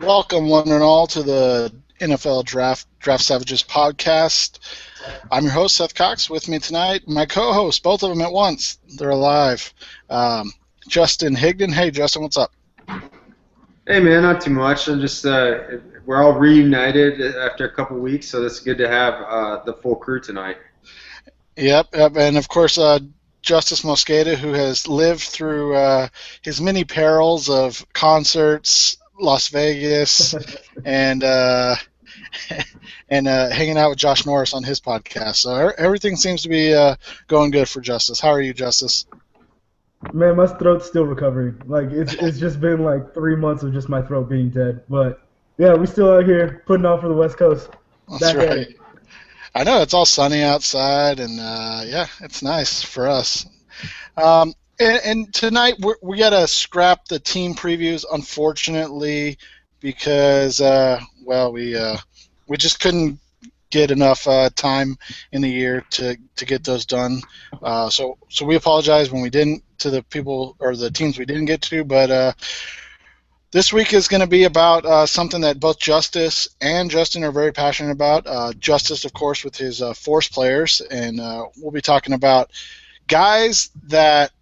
Welcome, one and all, to the NFL Draft Savages podcast. I'm your host, Seth Cox. With me tonight, my co-host, both of them at once. They're alive. Justin Higdon. Hey, Justin, what's up? Hey man, not too much. I'm just we're all reunited after a couple weeks, so it's good to have the full crew tonight. Yep, and of course, Justice Mosqueda, who has lived through his many perils of concerts, Las Vegas, and hanging out with Josh Norris on his podcast. So everything seems to be going good for Justice. How are you, Justice? Man, my throat's still recovering. Like it's just been like 3 months of just my throat being dead. But yeah, we still out here putting on for the West Coast. That's right. I know it's all sunny outside, and yeah, it's nice for us. And tonight we got to scrap the team previews, unfortunately, because we just couldn't get enough time in the year to get those done. So we apologize when we didn't, to the people or the teams we didn't get to, but this week is going to be about something that both Justice and Justin are very passionate about. Justice, of course, with his force players, and we'll be talking about guys that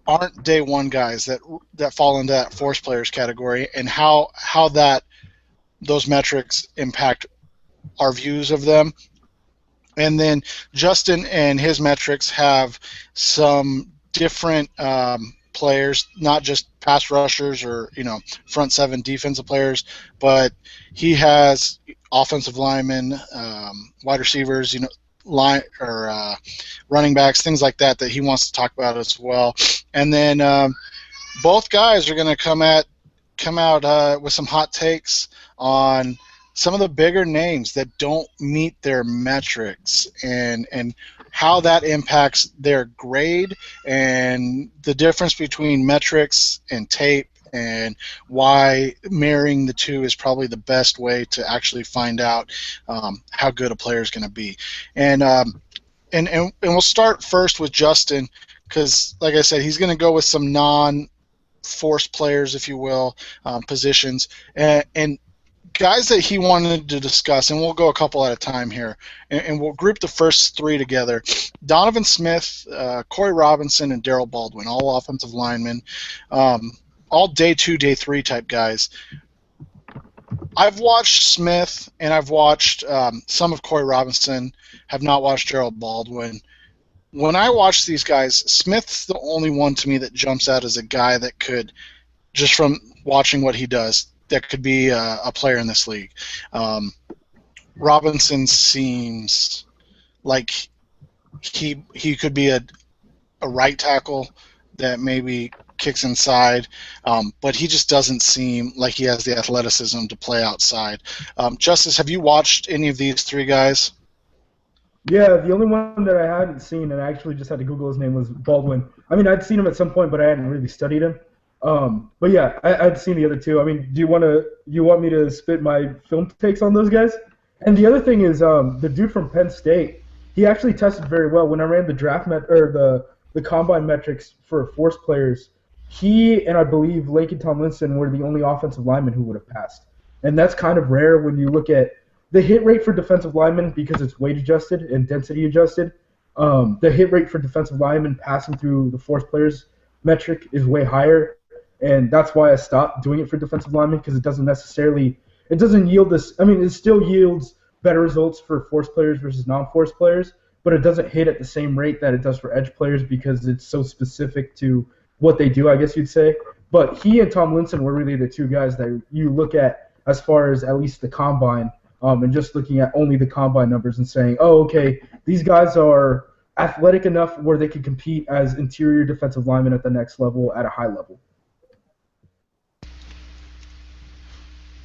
aren't day one guys that fall into that force players category, and how those metrics impact our views of them. And then Justin and his metrics have some different players, not just pass rushers or front seven defensive players, but he has offensive linemen, wide receivers, line or running backs, things like that he wants to talk about as well. And then both guys are going to come out with some hot takes on some of the bigger names that don't meet their metrics and how that impacts their grade, and the difference between metrics and tape, and why marrying the two is probably the best way to actually find out how good a player is going to be. And we'll start first with Justin, because, like I said, he's going to go with some non-force players, if you will, positions, and guys that he wanted to discuss, and we'll go a couple at a time here, and we'll group the first three together. Donovan Smith, Corey Robinson, and Darryl Baldwin, all offensive linemen, all day two, day three type guys. I've watched Smith, and I've watched some of Corey Robinson, have not watched Darryl Baldwin. When I watch these guys, Smith's the only one to me that jumps out as a guy that could, just from watching what he does, that could be a player in this league. Robinson seems like he could be a right tackle that maybe kicks inside, but he just doesn't seem like he has the athleticism to play outside. Justice, have you watched any of these three guys? Yeah, the only one that I hadn't seen, and I actually just had to Google his name, was Baldwin. I mean, I'd seen him at some point, but I hadn't really studied him. But yeah, I'd seen the other two. I mean, do you want me to spit my film takes on those guys? And the other thing is, the dude from Penn State, he actually tested very well. When I ran the the combine metrics for force players, he and I believe Laken Tomlinson were the only offensive linemen who would have passed. And that's kind of rare when you look at the hit rate for defensive linemen, because it's weight adjusted and density adjusted. The hit rate for defensive linemen passing through the force players metric is way higher. And that's why I stopped doing it for defensive linemen, because it doesn't yield this. I mean, it still yields better results for force players versus non-force players, but it doesn't hit at the same rate that it does for edge players, because it's so specific to what they do, I guess you'd say. But he and Tomlinson were really the two guys that you look at as far as at least the combine, and just looking at only the combine numbers and saying, oh, okay, these guys are athletic enough where they can compete as interior defensive linemen at the next level at a high level.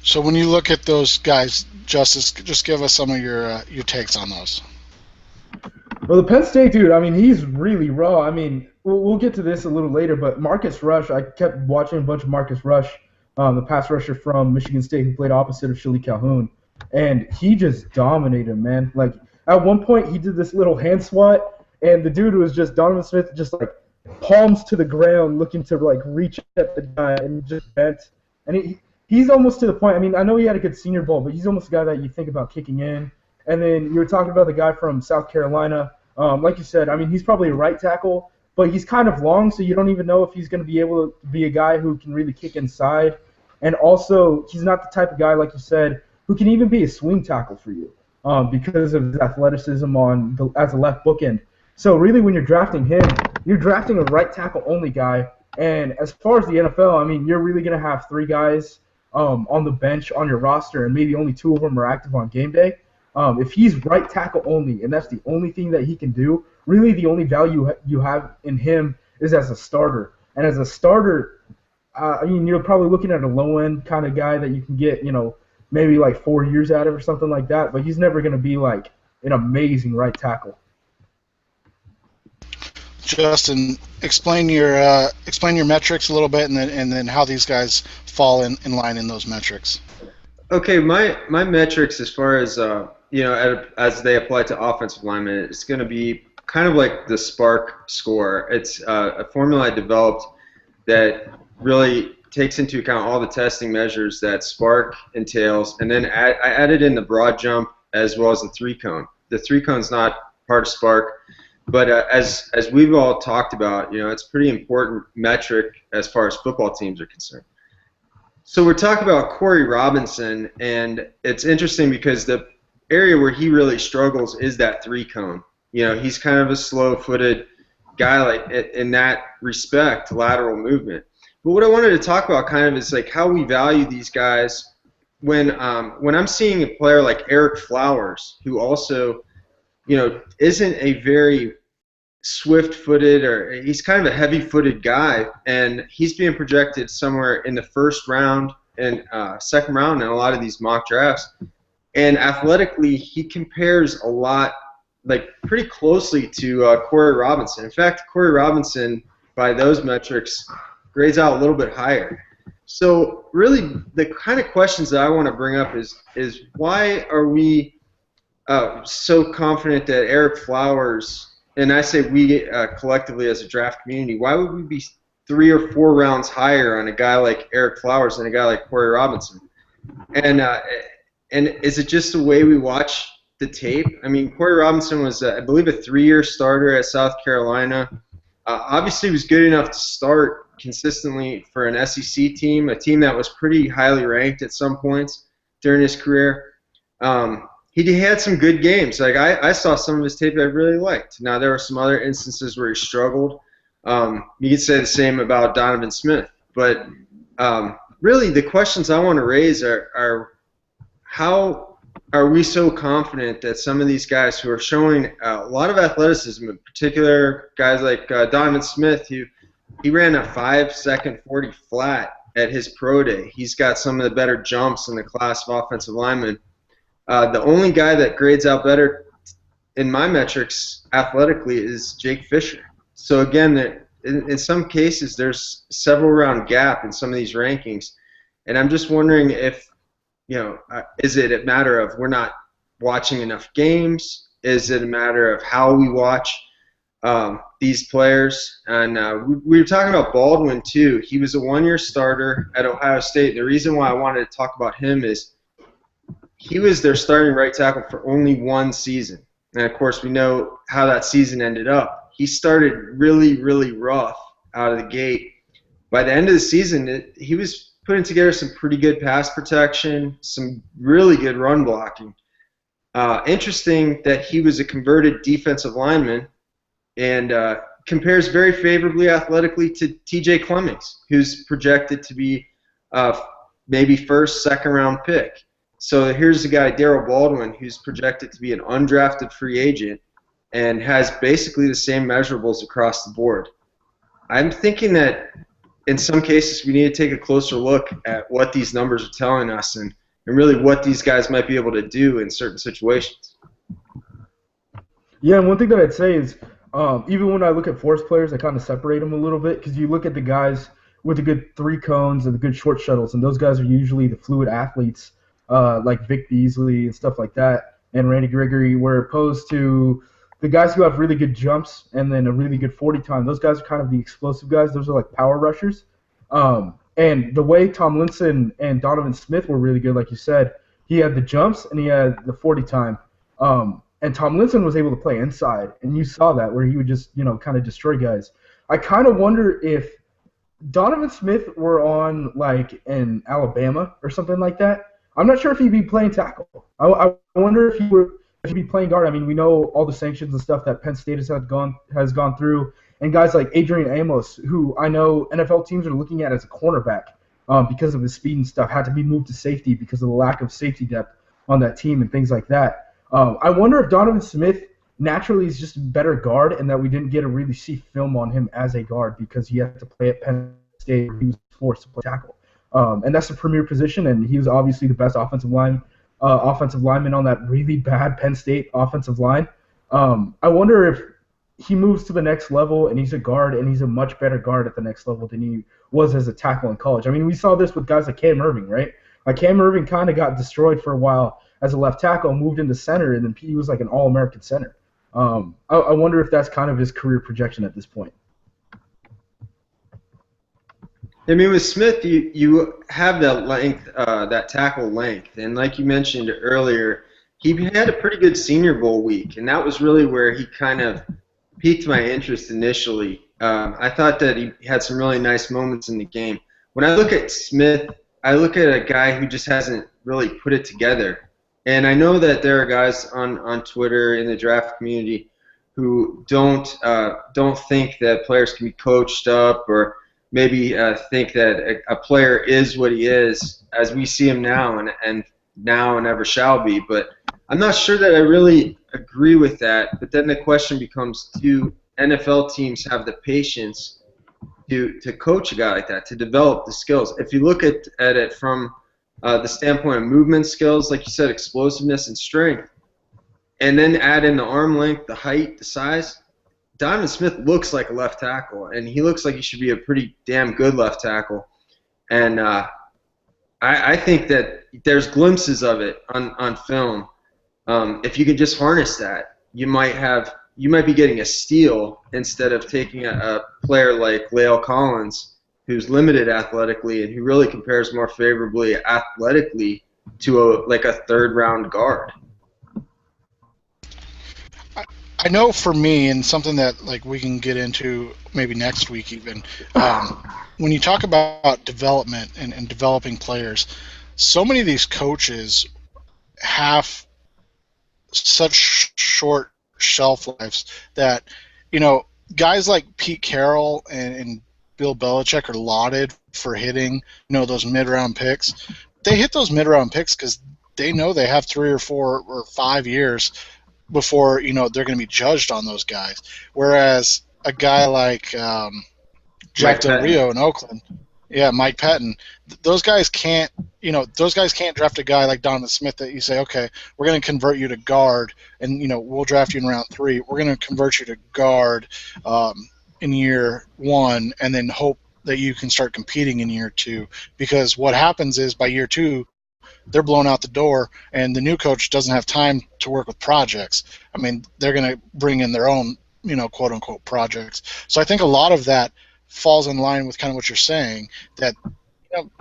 So when you look at those guys, Justice, just give us some of your takes on those. Well, the Penn State dude, I mean, he's really raw. I mean, we'll get to this a little later, but Marcus Rush, I kept watching a bunch of Marcus Rush, the pass rusher from Michigan State who played opposite of Shilly Calhoun, and he just dominated, man. Like, at one point, he did this little hand swat, and the dude was just, Donovan Smith, just palms to the ground, looking to, reach at the guy, and just bent. And he's almost to the point. I mean, I know he had a good Senior Bowl, but he's almost a guy that you think about kicking in. And then you were talking about the guy from South Carolina. Like you said, I mean, he's probably a right tackle, but he's kind of long, so you don't even know if he's going to be able to be a guy who can really kick inside. And also, he's not the type of guy, like you said, who can even be a swing tackle for you because of his athleticism as a left bookend. So really, when you're drafting him, you're drafting a right tackle only guy. And as far as the NFL, I mean, you're really going to have 3 guys on the bench on your roster, and maybe only 2 of them are active on game day. If he's right tackle only, and that's the only thing that he can do, really the only value you have in him is as a starter. And as a starter, I mean, you're probably looking at a low-end kind of guy that you can get, maybe like 4 years out of or something like that, but he's never going to be like an amazing right tackle. Justin, explain your metrics a little bit, and then how these guys fall in line in those metrics. Okay, my metrics as far as as they apply to offensive linemen, it's going to be kind of like the Spark score. It's a formula I developed that really takes into account all the testing measures that Spark entails, and then I added in the broad jump as well as the 3-cone. The 3-cone's not part of Spark, but as we've all talked about, it's a pretty important metric as far as football teams are concerned. So we're talking about Corey Robinson, and it's interesting because the area where he really struggles is that 3-cone. He's kind of a slow-footed guy, like in that respect, lateral movement. But what I wanted to talk about kind of is like how we value these guys when I'm seeing a player like Eric Flowers, who also, isn't a very swift-footed, or he's kind of a heavy-footed guy, and he's being projected somewhere in the first round and second round in a lot of these mock drafts. And athletically, he compares a lot, like pretty closely to Corey Robinson. In fact, Corey Robinson, by those metrics, grades out a little bit higher. So really, the kind of questions that I want to bring up is why are we so confident that Eric Flowers, and I say we collectively as a draft community, why would we be 3 or 4 rounds higher on a guy like Eric Flowers than a guy like Corey Robinson? And is it just the way we watch the tape? I mean, Corey Robinson was, I believe, a 3-year starter at South Carolina. Obviously, he was good enough to start consistently for an SEC team, a team that was pretty highly ranked at some points during his career. He had some good games. Like I saw some of his tape I really liked. Now, there were some other instances where he struggled. You could say the same about Donovan Smith. But really, the questions I want to raise are how are we so confident that some of these guys who are showing a lot of athleticism, in particular guys like Donovan Smith, he ran a 5-second 40 flat at his pro day. He's got some of the better jumps in the class of offensive linemen. The only guy that grades out better in my metrics athletically is Jake Fisher. So again, in some cases, there's several round gap in some of these rankings, and I'm just wondering if, is it a matter of we're not watching enough games? Is it a matter of how we watch these players? And we were talking about Baldwin too. He was a 1-year starter at Ohio State. The reason why I wanted to talk about him is he was their starting right tackle for only 1 season. And, of course, we know how that season ended up. He started really, really rough out of the gate. By the end of the season, he was putting together some pretty good pass protection, some really good run blocking. Interesting that he was a converted defensive lineman and compares very favorably athletically to T.J. Clemmings, who's projected to be maybe first, second-round pick. So here's the guy, Darryl Baldwin, who's projected to be an undrafted free agent and has basically the same measurables across the board. I'm thinking that in some cases we need to take a closer look at what these numbers are telling us and really what these guys might be able to do in certain situations. Yeah, and one thing that I'd say is even when I look at force players, I kind of separate them a little bit because you look at the guys with the good 3 cones and the good short shuttles, and those guys are usually the fluid athletes like Vic Beasley and stuff like that, and Randy Gregory, where opposed to the guys who have really good jumps and then a really good 40 time, those guys are kind of the explosive guys. Those are like power rushers. And the way Tomlinson and Donovan Smith were really good, like you said, he had the jumps and he had the 40 time. And Tomlinson was able to play inside, and you saw that where he would just, kind of destroy guys. I kind of wonder if Donovan Smith were on like in Alabama or something like that. I'm not sure if he'd be playing tackle. I wonder if he'd be playing guard. I mean, we know all the sanctions and stuff that Penn State has gone through, and guys like Adrian Amos, who I know NFL teams are looking at as a cornerback because of his speed and stuff, had to be moved to safety because of the lack of safety depth on that team and things like that. I wonder if Donovan Smith naturally is just a better guard, and that we didn't get to really see film on him as a guard because he had to play at Penn State where he was forced to play tackle. And that's the premier position, and he was obviously the best offensive lineman on that really bad Penn State offensive line. I wonder if he moves to the next level and he's a guard, and he's a much better guard at the next level than he was as a tackle in college. I mean, we saw this with guys like Cam Irving, right? Like Cam Irving kind of got destroyed for a while as a left tackle, moved into center, and then he was like an All-American center. I wonder if that's kind of his career projection at this point. I mean, with Smith, you have that length, that tackle length, and like you mentioned earlier, he had a pretty good Senior Bowl week, and that was really where he kind of piqued my interest initially. I thought that he had some really nice moments in the game. When I look at Smith, I look at a guy who just hasn't really put it together. And I know that there are guys on Twitter in the draft community who don't think that players can be coached up, or maybe think that a player is what he is as we see him now and now and ever shall be. But I'm not sure that I really agree with that. But then the question becomes, do NFL teams have the patience to coach a guy like that, to develop the skills? If you look at it from the standpoint of movement skills, like you said, explosiveness and strength, and then add in the arm length, the height, the size, Donovan Smith looks like a left tackle, and he looks like he should be a pretty damn good left tackle. And I think that there's glimpses of it on film. If you can just harness that, you might be getting a steal instead of taking a player like La'el Collins, who's limited athletically and who really compares more favorably athletically to a third-round guard. I know for me, and something that like we can get into maybe next week even, when you talk about development and developing players, so many of these coaches have such short shelf lives that, guys like Pete Carroll and Bill Belichick are lauded for hitting, those mid-round picks. They hit those mid-round picks because they know they have 3 or 4 or 5 years before they're going to be judged on those guys. Whereas a guy like Jack Del Rio in Oakland, Mike Pettin, those guys can't draft a guy like Donovan Smith that you say, okay, we're going to convert you to guard, and we'll draft you in round 3. We're going to convert you to guard in year 1, and then hope that you can start competing in year 2. Because what happens is by year 2, they're blown out the door, and the new coach doesn't have time to work with projects. I mean, they're going to bring in their own, quote-unquote projects. So I think a lot of that falls in line with kind of what you're saying, that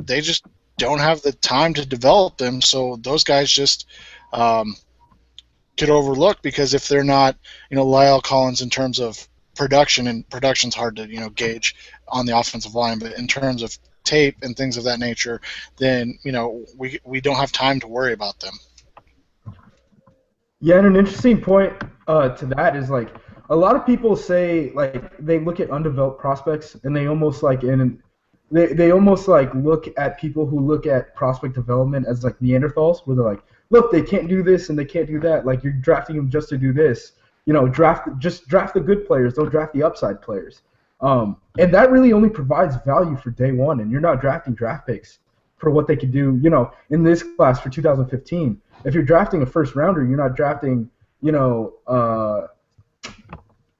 they just don't have the time to develop them, so those guys just get overlooked because if they're not, La'el Collins in terms of production, and production's hard to, gauge on the offensive line, but in terms of tape and things of that nature, then we don't have time to worry about them. Yeah, and an interesting point to that is like a lot of people say like they look at undeveloped prospects and they almost like they almost like look at people who look at prospect development as like Neanderthals, where they're like, look, they can't do this and they can't do that. Like you're drafting them just to do this. Draft the good players. Don't draft the upside players. And that really only provides value for day one, and you're not drafting draft picks for what they could do, in this class for 2015. If you're drafting a first rounder, you're not drafting, I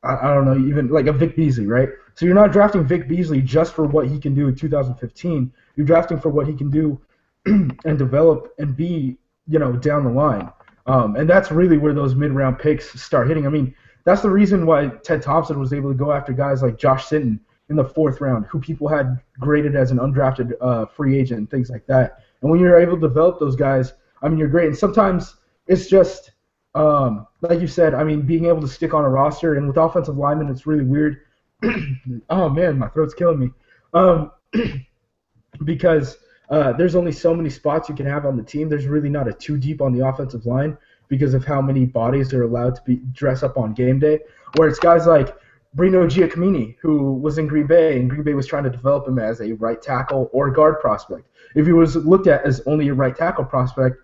don't know, even like a Vic Beasley, right? So you're not drafting Vic Beasley just for what he can do in 2015. You're drafting for what he can do and develop and be, down the line. And that's really where those mid-round picks start hitting. I mean, that's the reason why Ted Thompson was able to go after guys like Josh Sinton in the 4th round who people had graded as an undrafted free agent and things like that. And when you're able to develop those guys, I mean, you're great. And sometimes it's just, like you said, I mean, being able to stick on a roster. And with offensive linemen, it's really weird. Oh, man, my throat's killing me. Because there's only so many spots you can have on the team. There's really not a too deep on the offensive line because of how many bodies are allowed to be dress up on game day. Where it's guys like Brino Giacomini, who was in Green Bay, and Green Bay was trying to develop him as a right tackle or guard prospect. If he was looked at as only a right tackle prospect,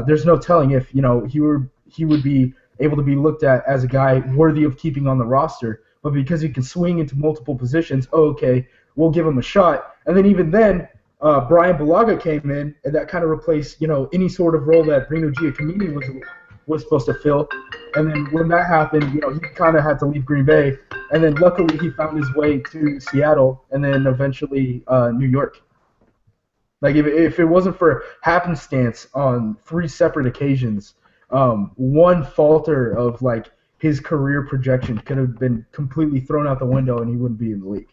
there's no telling if he would be able to be looked at as a guy worthy of keeping on the roster. But because he can swing into multiple positions, okay, we'll give him a shot. And then even then, Brian Bulaga came in, and that kind of replaced any sort of role that Brino Giacomini was supposed to fill. And then when that happened, he kind of had to leave Green Bay. And then luckily he found his way to Seattle and then eventually New York. Like if it wasn't for happenstance on 3 separate occasions, one falter of like his career projection could have been completely thrown out the window and he wouldn't be in the league.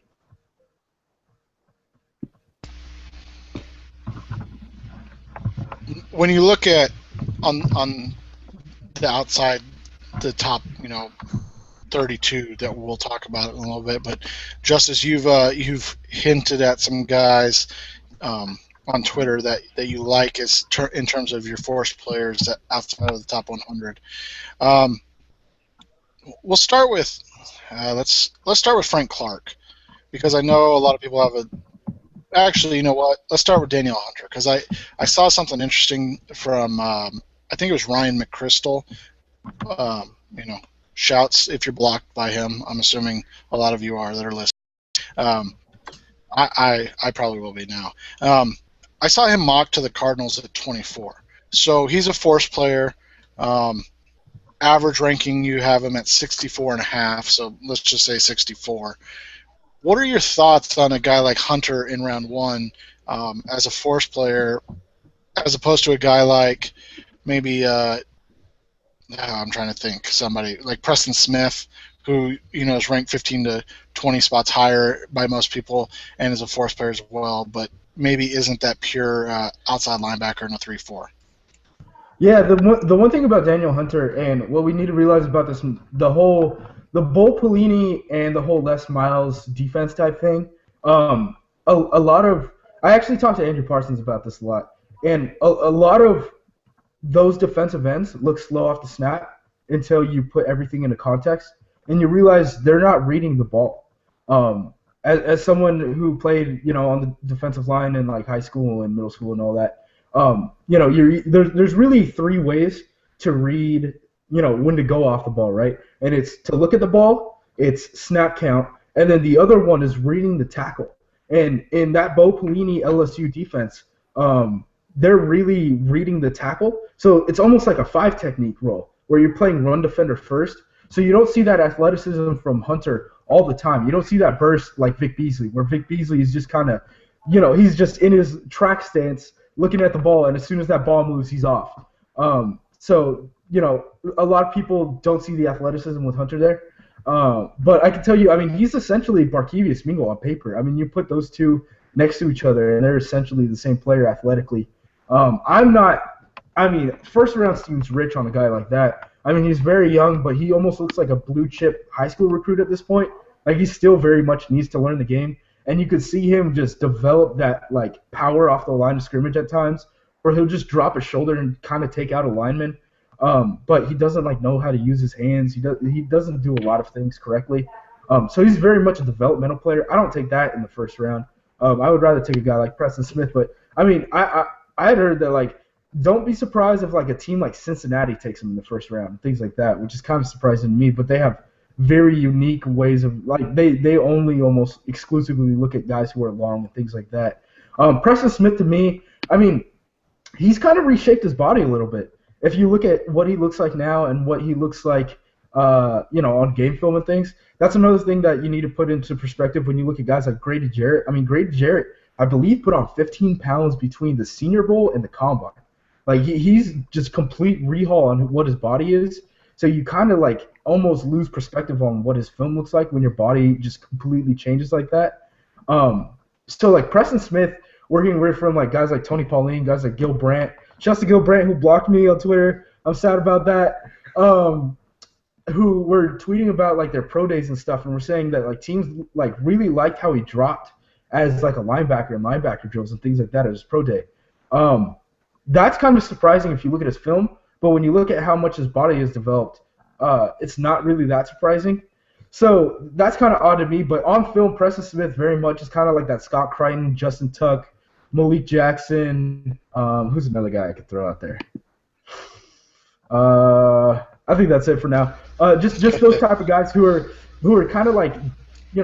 When you look at on the outside, the top 32 that we'll talk about in a little bit, but Justis, you've hinted at some guys on Twitter that you like in terms of your force players that outside of the top 100. We'll start with let's start with Frank Clark, because I know a lot of people have a. Actually, you know what? Let's start with Daniel Hunter, because I saw something interesting from I think it was Ryan McChrystal. Shouts if you're blocked by him. I'm assuming a lot of you are that are listening. I probably will be now. I saw him mocked to the Cardinals at 24. So he's a force player. Average ranking, you have him at 64.5. So let's just say 64. What are your thoughts on a guy like Hunter in round 1 as a force player, as opposed to a guy like maybe I'm trying to think, somebody like Preston Smith, who is ranked 15 to 20 spots higher by most people and is a force player as well, but maybe isn't that pure outside linebacker in a 3-4? Yeah, the one thing about Daniel Hunter, and what we need to realize about this, the Bo Pelini and the whole Les Miles defense type thing, a lot of – I actually talked to Andrew Parsons about this a lot, and a lot of those defensive ends look slow off the snap until you put everything into context, and you realize they're not reading the ball. As someone who played, on the defensive line in like high school and middle school and all that, there's really 3 ways to read, when to go off the ball, right? And it's to look at the ball, it's snap count, and then the other one is reading the tackle. And in that Bo Pelini LSU defense, they're really reading the tackle. So it's almost like a 5 technique role where you're playing run defender first. So you don't see that athleticism from Hunter all the time. You don't see that burst like Vic Beasley, where Vic Beasley is just kind of, he's just in his track stance looking at the ball, and as soon as that ball moves, he's off. So a lot of people don't see the athleticism with Hunter there. But I can tell you, I mean, he's essentially Barkevius Mingo on paper. I mean, you put those two next to each other, and they're essentially the same player athletically. First round seems rich on a guy like that. I mean, he's very young, but he almost looks like a blue chip high school recruit at this point. Like, he still very much needs to learn the game. And you could see him just develop that, like, power off the line of scrimmage at times, where he'll just drop his shoulder and kind of take out a lineman. But he doesn't, like, know how to use his hands. He doesn't do a lot of things correctly. So he's very much a developmental player. I don't take that in the first round. I would rather take a guy like Preston Smith. But, I mean, I had heard that, like, don't be surprised if, like, a team like Cincinnati takes him in the first round, things like that, which is kind of surprising to me. But they have very unique ways of, like, they only almost exclusively look at guys who are long and things like that. Preston Smith, to me, I mean, he's kind of reshaped his body a little bit. If you look at what he looks like now and what he looks like, on game film and things, that's another thing that you need to put into perspective when you look at guys like Grady Jarrett. I mean, Grady Jarrett, I believe, put on 15 pounds between the Senior Bowl and the Combine. Like, he's just complete rehaul on what his body is. So you kind of like almost lose perspective on what his film looks like when your body just completely changes like that. So like Preston Smith working with from like guys like Tony Pauline, guys like Gil Brandt. Shouts to Gil Brandt who blocked me on Twitter. I'm sad about that. Who were tweeting about like their pro days and stuff, and were saying that like teams like really liked how he dropped as like a linebacker and linebacker drills and things like that at his pro day. That's kind of surprising if you look at his film, but when you look at how much his body has developed, it's not really that surprising. So that's kind of odd to me, but on film, Preston Smith very much is kind of like that Scott Crichton, Justin Tuck, Malik Jackson. Who's another guy I could throw out there? I think that's it for now. Just those type of guys who are kind of like,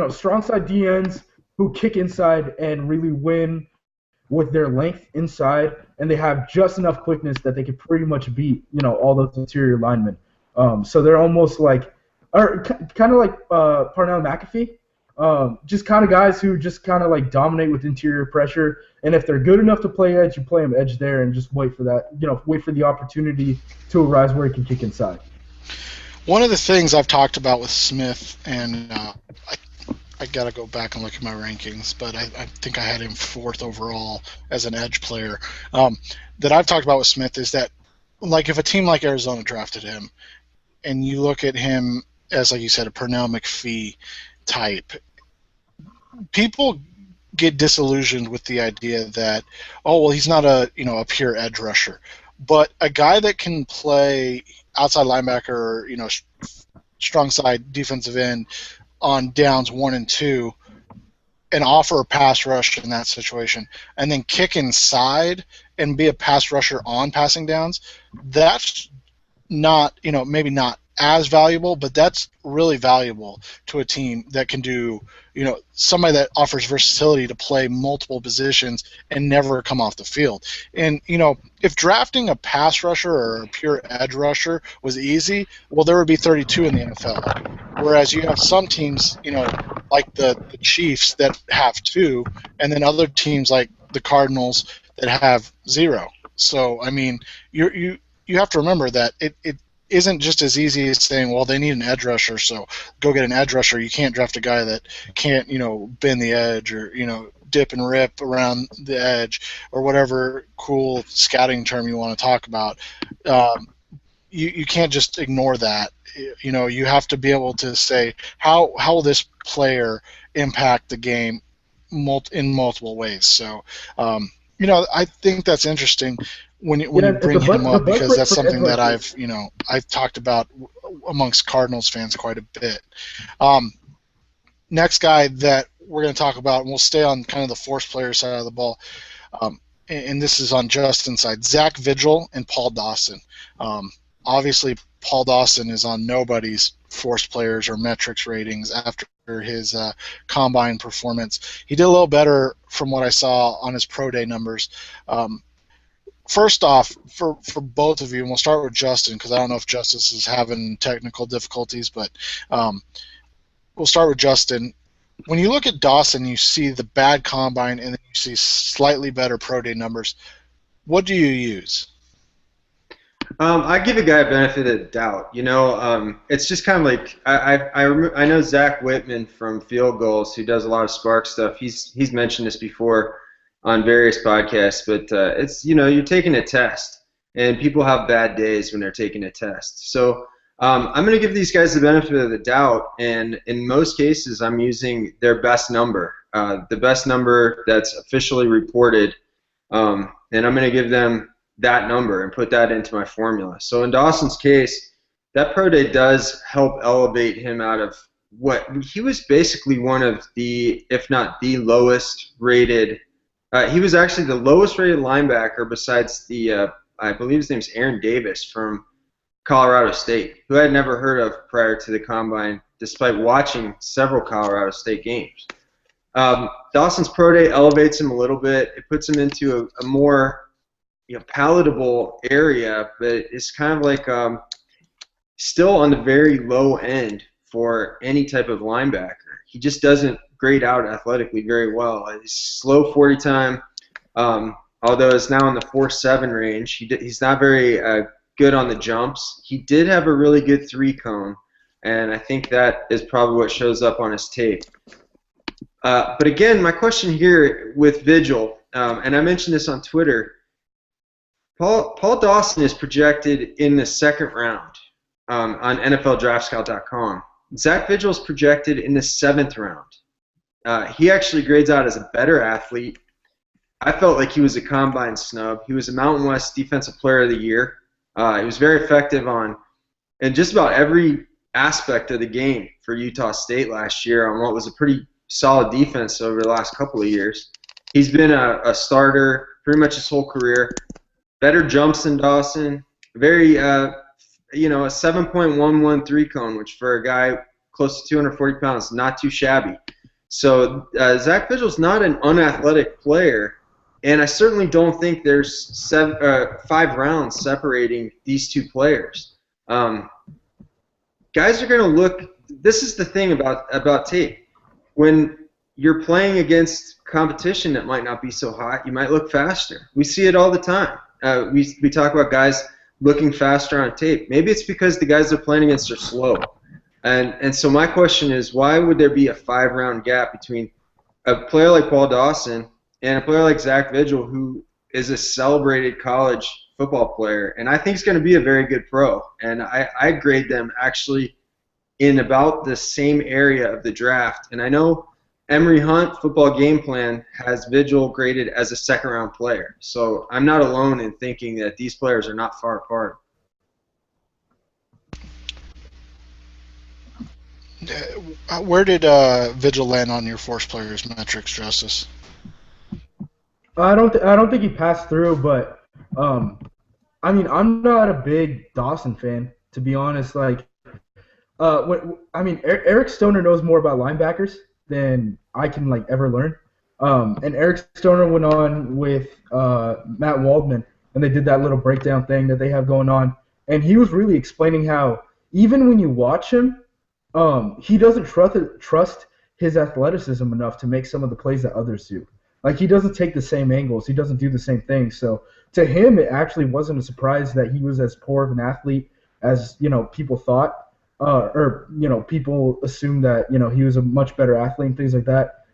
strong side DNs who kick inside and really win with their length inside, and they have just enough quickness that they could pretty much beat, all those interior linemen. So they're almost like, or kind of like Parnell McAfee, just kind of guys who just kind of like dominate with interior pressure. And if they're good enough to play edge, you play them edge there and just wait for that, wait for the opportunity to arise where he can kick inside. One of the things I've talked about with Smith, and I got to go back and look at my rankings, but I think I had him 4th overall as an edge player, that I've talked about with Smith is that, like, if a team like Arizona drafted him and you look at him as, like you said, a Pernell McPhee type, people get disillusioned with the idea that, oh, well, he's not a pure edge rusher. But a guy that can play outside linebacker or, strong side defensive end on downs 1 and 2 and offer a pass rush in that situation and then kick inside and be a pass rusher on passing downs, that's not, maybe not as valuable, but that's really valuable to a team that can do, somebody that offers versatility to play multiple positions and never come off the field. And, if drafting a pass rusher or a pure edge rusher was easy, well, there would be 32 in the NFL. Whereas you have some teams, like the Chiefs that have 2, and then other teams like the Cardinals that have 0. So, I mean, you have to remember that it isn't just as easy as saying, well, they need an edge rusher, so go get an edge rusher. You can't draft a guy that can't, bend the edge or, dip and rip around the edge or whatever cool scouting term you want to talk about. You can't just ignore that. You have to be able to say, how will this player impact the game in multiple ways? So, I think that's interesting when you bring him up, because that's something that I've talked about amongst Cardinals fans quite a bit. Next guy that we're going to talk about, and we'll stay on kind of the force player side of the ball, and this is on Justin's side, Zach Vigil and Paul Dawson. Obviously, Paul Dawson is on nobody's force players or metrics ratings after his combine performance. He did a little better from what I saw on his pro day numbers. First off, for both of you, and we'll start with Justin because I don't know if Justis is having technical difficulties, but we'll start with Justin. When you look at Dawson, you see the bad combine and then you see slightly better pro day numbers. What do you use? I give a guy a benefit of the doubt. It's just kind of like I know Zach Whitman from Field Goals, who does a lot of Spark stuff. He's mentioned this before on various podcasts, but it's you're taking a test, and people have bad days when they're taking a test. So I'm going to give these guys the benefit of the doubt, and in most cases, I'm using their best number, the best number that's officially reported, and I'm going to give them that number and put that into my formula. So in Dawson's case, that pro day does help elevate him out of what he was basically one of the, if not the lowest rated. He was actually the lowest rated linebacker besides the, I believe his name's Aaron Davis from Colorado State, who I had never heard of prior to the combine, despite watching several Colorado State games. Dawson's pro day elevates him a little bit. It puts him into a more palatable area, but it's kind of like still on the very low end for any type of linebacker. He just doesn't grade out athletically very well. His slow 40 time, although it's now in the 4.7 range, he's not very good on the jumps. He did have a really good 3-cone, and I think that is probably what shows up on his tape. But again, my question here with Vigil, and I mentioned this on Twitter, Paul Dawson is projected in the second round on NFLDraftScout.com. Zach Vigil is projected in the 7th round. He actually grades out as a better athlete. I felt like he was a combine snub. He was a Mountain West Defensive Player of the Year. He was very effective in just about every aspect of the game for Utah State last year on what was a pretty solid defense over the last couple of years. He's been a starter pretty much his whole career. Better jumps than Dawson. Very, a 7.11 3-cone, which for a guy close to 240 pounds, not too shabby. So Zach Vigil's not an unathletic player, and I certainly don't think there's 5 rounds separating these two players. Guys are going to look. This is the thing about tape. When you're playing against competition that might not be so hot, you might look faster. We see it all the time. We talk about guys looking faster on tape. Maybe it's because the guys they're playing against are slow. And so my question is, why would there be a 5-round gap between a player like Paul Dawson and a player like Zach Vigil, who is a celebrated college football player? And I think he's going to be a very good pro. And I grade them actually in about the same area of the draft. And I know Emory Hunt, Football Game Plan, has Vigil graded as a 2nd-round player. So I'm not alone in thinking that these players are not far apart. Where did Vigil land on your force players metrics, Justice? I don't think he passed through, but I'm not a big Dawson fan, to be honest. Like, Eric Stoner knows more about linebackers than I can ever learn. And Eric Stoner went on with Matt Waldman, and they did that little breakdown thing that they have going on. And he was really explaining how even when you watch him, he doesn't trust his athleticism enough to make some of the plays that others do. Like, he doesn't take the same angles. He doesn't do the same things. So to him, it actually wasn't a surprise that he was as poor of an athlete as people thought. Or people assume that he was a much better athlete and things like that.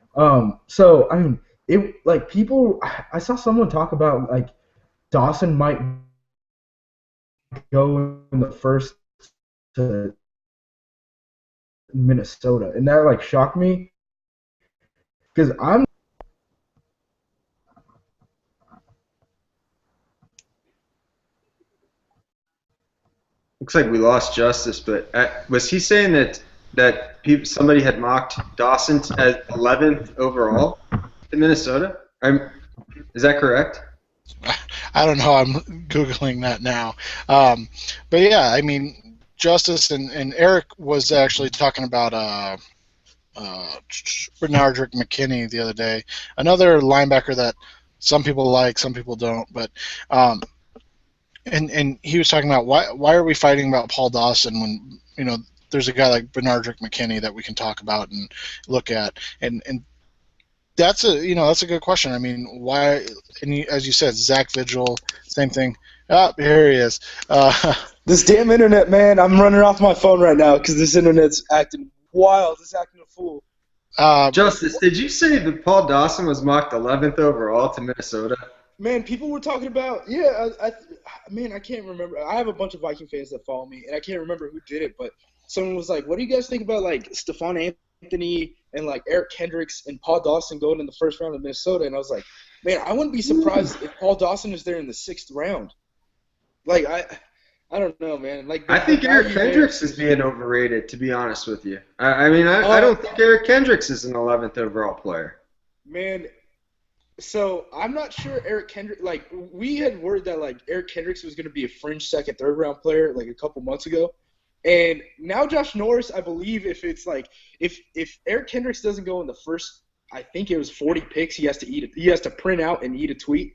So I mean, I saw someone talk about Dawson might go in the first to Minnesota, and that shocked me because I'm. Looks like we lost Justis, but was he saying that somebody had mocked Dawson at 11th overall in Minnesota? Is that correct? I don't know. I'm Googling that now. But yeah, I mean, Justice and Eric was actually talking about Bernardrick McKinney the other day, another linebacker that some people like, some people don't, but and he was talking about why are we fighting about Paul Dawson when there's a guy like Bernardrick McKinney that we can talk about and look at, and that's a good question. I mean, why? And as you said, Zach Vigil, same thing. Ah, here he is. This damn internet, man! I'm running off my phone right now because this internet's acting wild. It's acting a fool. Justice, did you say that Paul Dawson was mocked 11th overall to Minnesota? Man, people were talking about, I can't remember. I have a bunch of Viking fans that follow me, and I can't remember who did it, but someone was like, what do you guys think about, Stephon Anthony and, Eric Kendricks and Paul Dawson going in the first round of Minnesota? And I was like, man, I wouldn't be surprised if Paul Dawson is there in the 6th round. I don't know, man. I think Eric Kendricks is being overrated, to be honest with you. I don't think Eric Kendricks is an 11th overall player. Man, so I'm not sure Eric Kendricks. We had word that Eric Kendricks was going to be a fringe 2nd, 3rd round player a couple months ago, and now Josh Norris, I believe, if it's if Eric Kendricks doesn't go in the first, I think it was 40 picks, he has to print out and eat a tweet.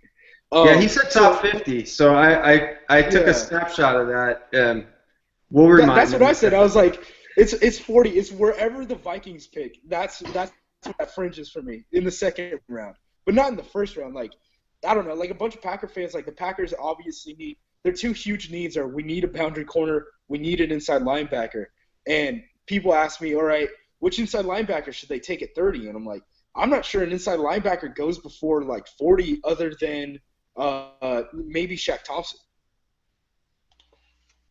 Yeah, he said top 50, so I took a snapshot of that. We'll remind. That's what I said. I was like, it's 40. It's wherever the Vikings pick. That's what that fringe is for me in the 2nd round. But not in the 1st round. I don't know. A bunch of Packer fans, the Packers obviously need their two huge needs are we need a boundary corner, we need an inside linebacker. And people ask me, all right, which inside linebacker should they take at 30? And I'm like, I'm not sure an inside linebacker goes before like 40 other than maybe Shaq Thompson.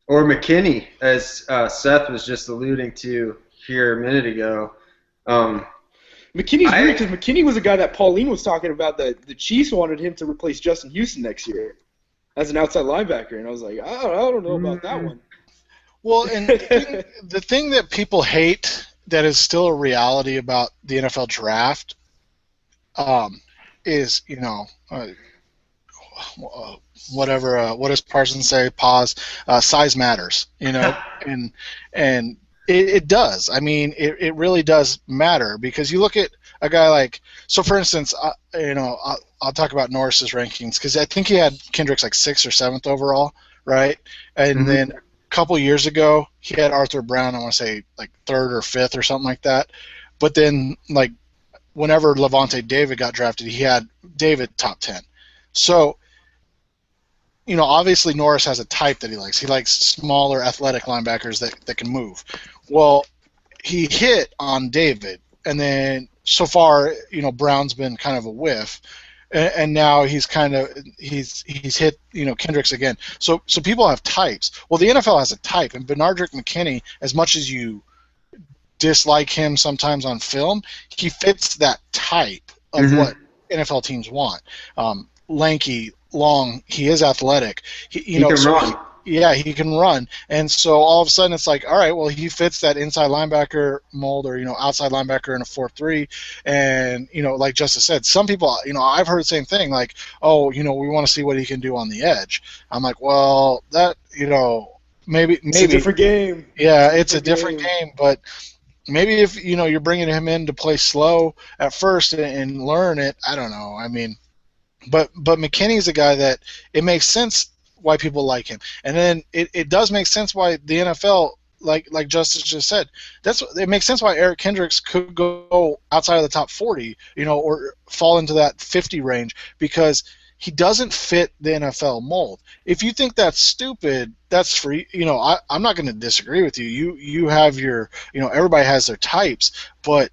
Or McKinney, as Seth was just alluding to here a minute ago. McKinney's weird because McKinney was a guy that Pauline was talking about that the Chiefs wanted him to replace Justin Houston next year as an outside linebacker. And I was like, I don't know about that one. Well, and the thing that people hate that is still a reality about the NFL draft is, whatever. What does Parsons say? Pause. Size matters, and it does. I mean, it really does matter because you look at a guy like. So, for instance, I'll talk about Norris's rankings because I think he had Kendricks like 6th or 7th overall, right? And then a couple years ago, he had Arthur Brown. I want to say like 3rd or 5th or something like that. But then, like, whenever Levante David got drafted, he had David top 10. So, obviously Norris has a type that he likes. He likes smaller, athletic linebackers that can move. Well, he hit on David, and then so far, Brown's been kind of a whiff, and now he's hit Kendricks again. So people have types. Well, the NFL has a type, and Benardrick McKinney, as much as you dislike him sometimes on film, he fits that type of what NFL teams want. Lanky, long, he is athletic. He can run. He can run. And so all of a sudden it's like, all right, well, he fits that inside linebacker mold or, outside linebacker in a 4-3. And, like Justis said, some people, I've heard the same thing, like, oh, we want to see what he can do on the edge. I'm like, well, that, maybe. It's a different game. Yeah, it's a different game, but maybe if, you're bringing him in to play slow at first and learn it, I don't know. I mean, but McKinney's a guy that it makes sense why people like him, and then it does make sense why the NFL, like Justis just said, it makes sense why Eric Kendricks could go outside of the top 40, or fall into that 50 range because he doesn't fit the NFL mold. If you think that's stupid, that's free. I'm not going to disagree with you. You have your, everybody has their types, but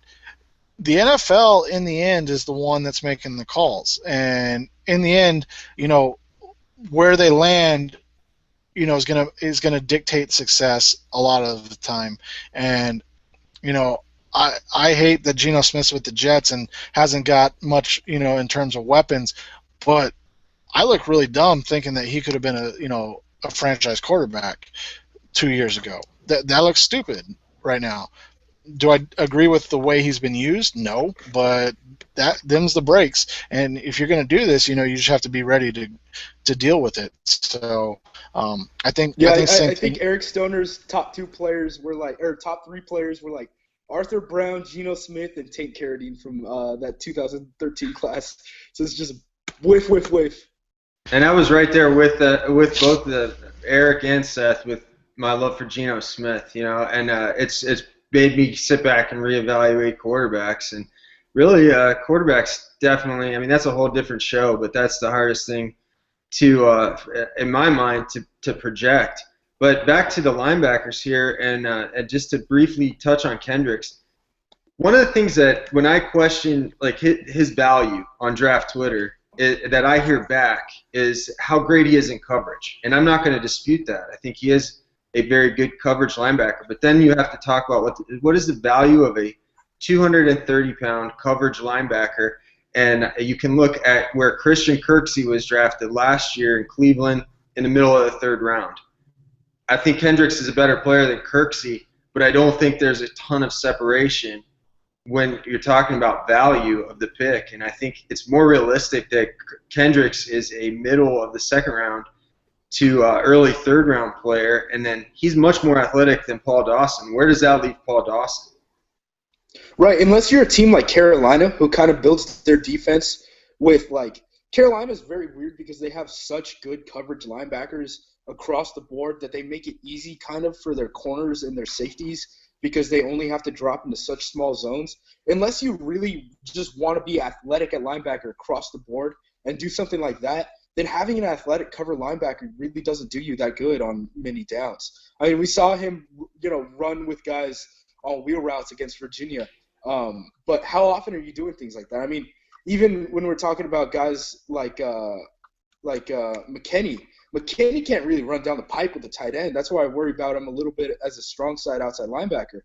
the NFL in the end is the one that's making the calls, and in the end, where they land, is gonna dictate success a lot of the time. And I hate that Geno Smith's with the Jets and hasn't got much, in terms of weapons, but I look really dumb thinking that he could have been a franchise quarterback 2 years ago. That looks stupid right now. Do I agree with the way he's been used? No, but them's the breaks. And if you're going to do this, you just have to be ready to deal with it. So I think I think Eric Stoner's top 2 players were top 3 players were like Arthur Brown, Geno Smith, and Tank Carradine from that 2013 class. So it's just whiff. And I was right there with both the Eric and Seth with my love for Geno Smith, and it's made me sit back and reevaluate quarterbacks. And really, quarterbacks definitely, I mean, that's a whole different show, but that's the hardest thing to, in my mind, to project. But back to the linebackers here, and just to briefly touch on Kendricks, one of the things that when I question like his value on draft Twitter that I hear back is how great he is in coverage. And I'm not going to dispute that. I think he is a very good coverage linebacker. But then you have to talk about what is the value of a 230-pound coverage linebacker. And you can look at where Christian Kirksey was drafted last year in Cleveland in the middle of the 3rd round. I think Kendricks is a better player than Kirksey, but I don't think there's a ton of separation when you're talking about value of the pick. And I think it's more realistic that Kendricks is a middle of the 2nd round to early 3rd round player, and then he's much more athletic than Paul Dawson. Where does that leave Paul Dawson? Right, unless you're a team like Carolina who kind of builds their defense with Carolina's very weird because they have such good coverage linebackers across the board that they make it easy kind of for their corners and their safeties because they only have to drop into such small zones. Unless you really just want to be athletic at linebacker across the board and do something like that, then having an athletic cover linebacker really doesn't do you that good on many downs. I mean, we saw him, run with guys on wheel routes against Virginia. But how often are you doing things like that? I mean, even when we're talking about guys like McKinney can't really run down the pipe with the tight end. That's why I worry about him a little bit as a strong side outside linebacker.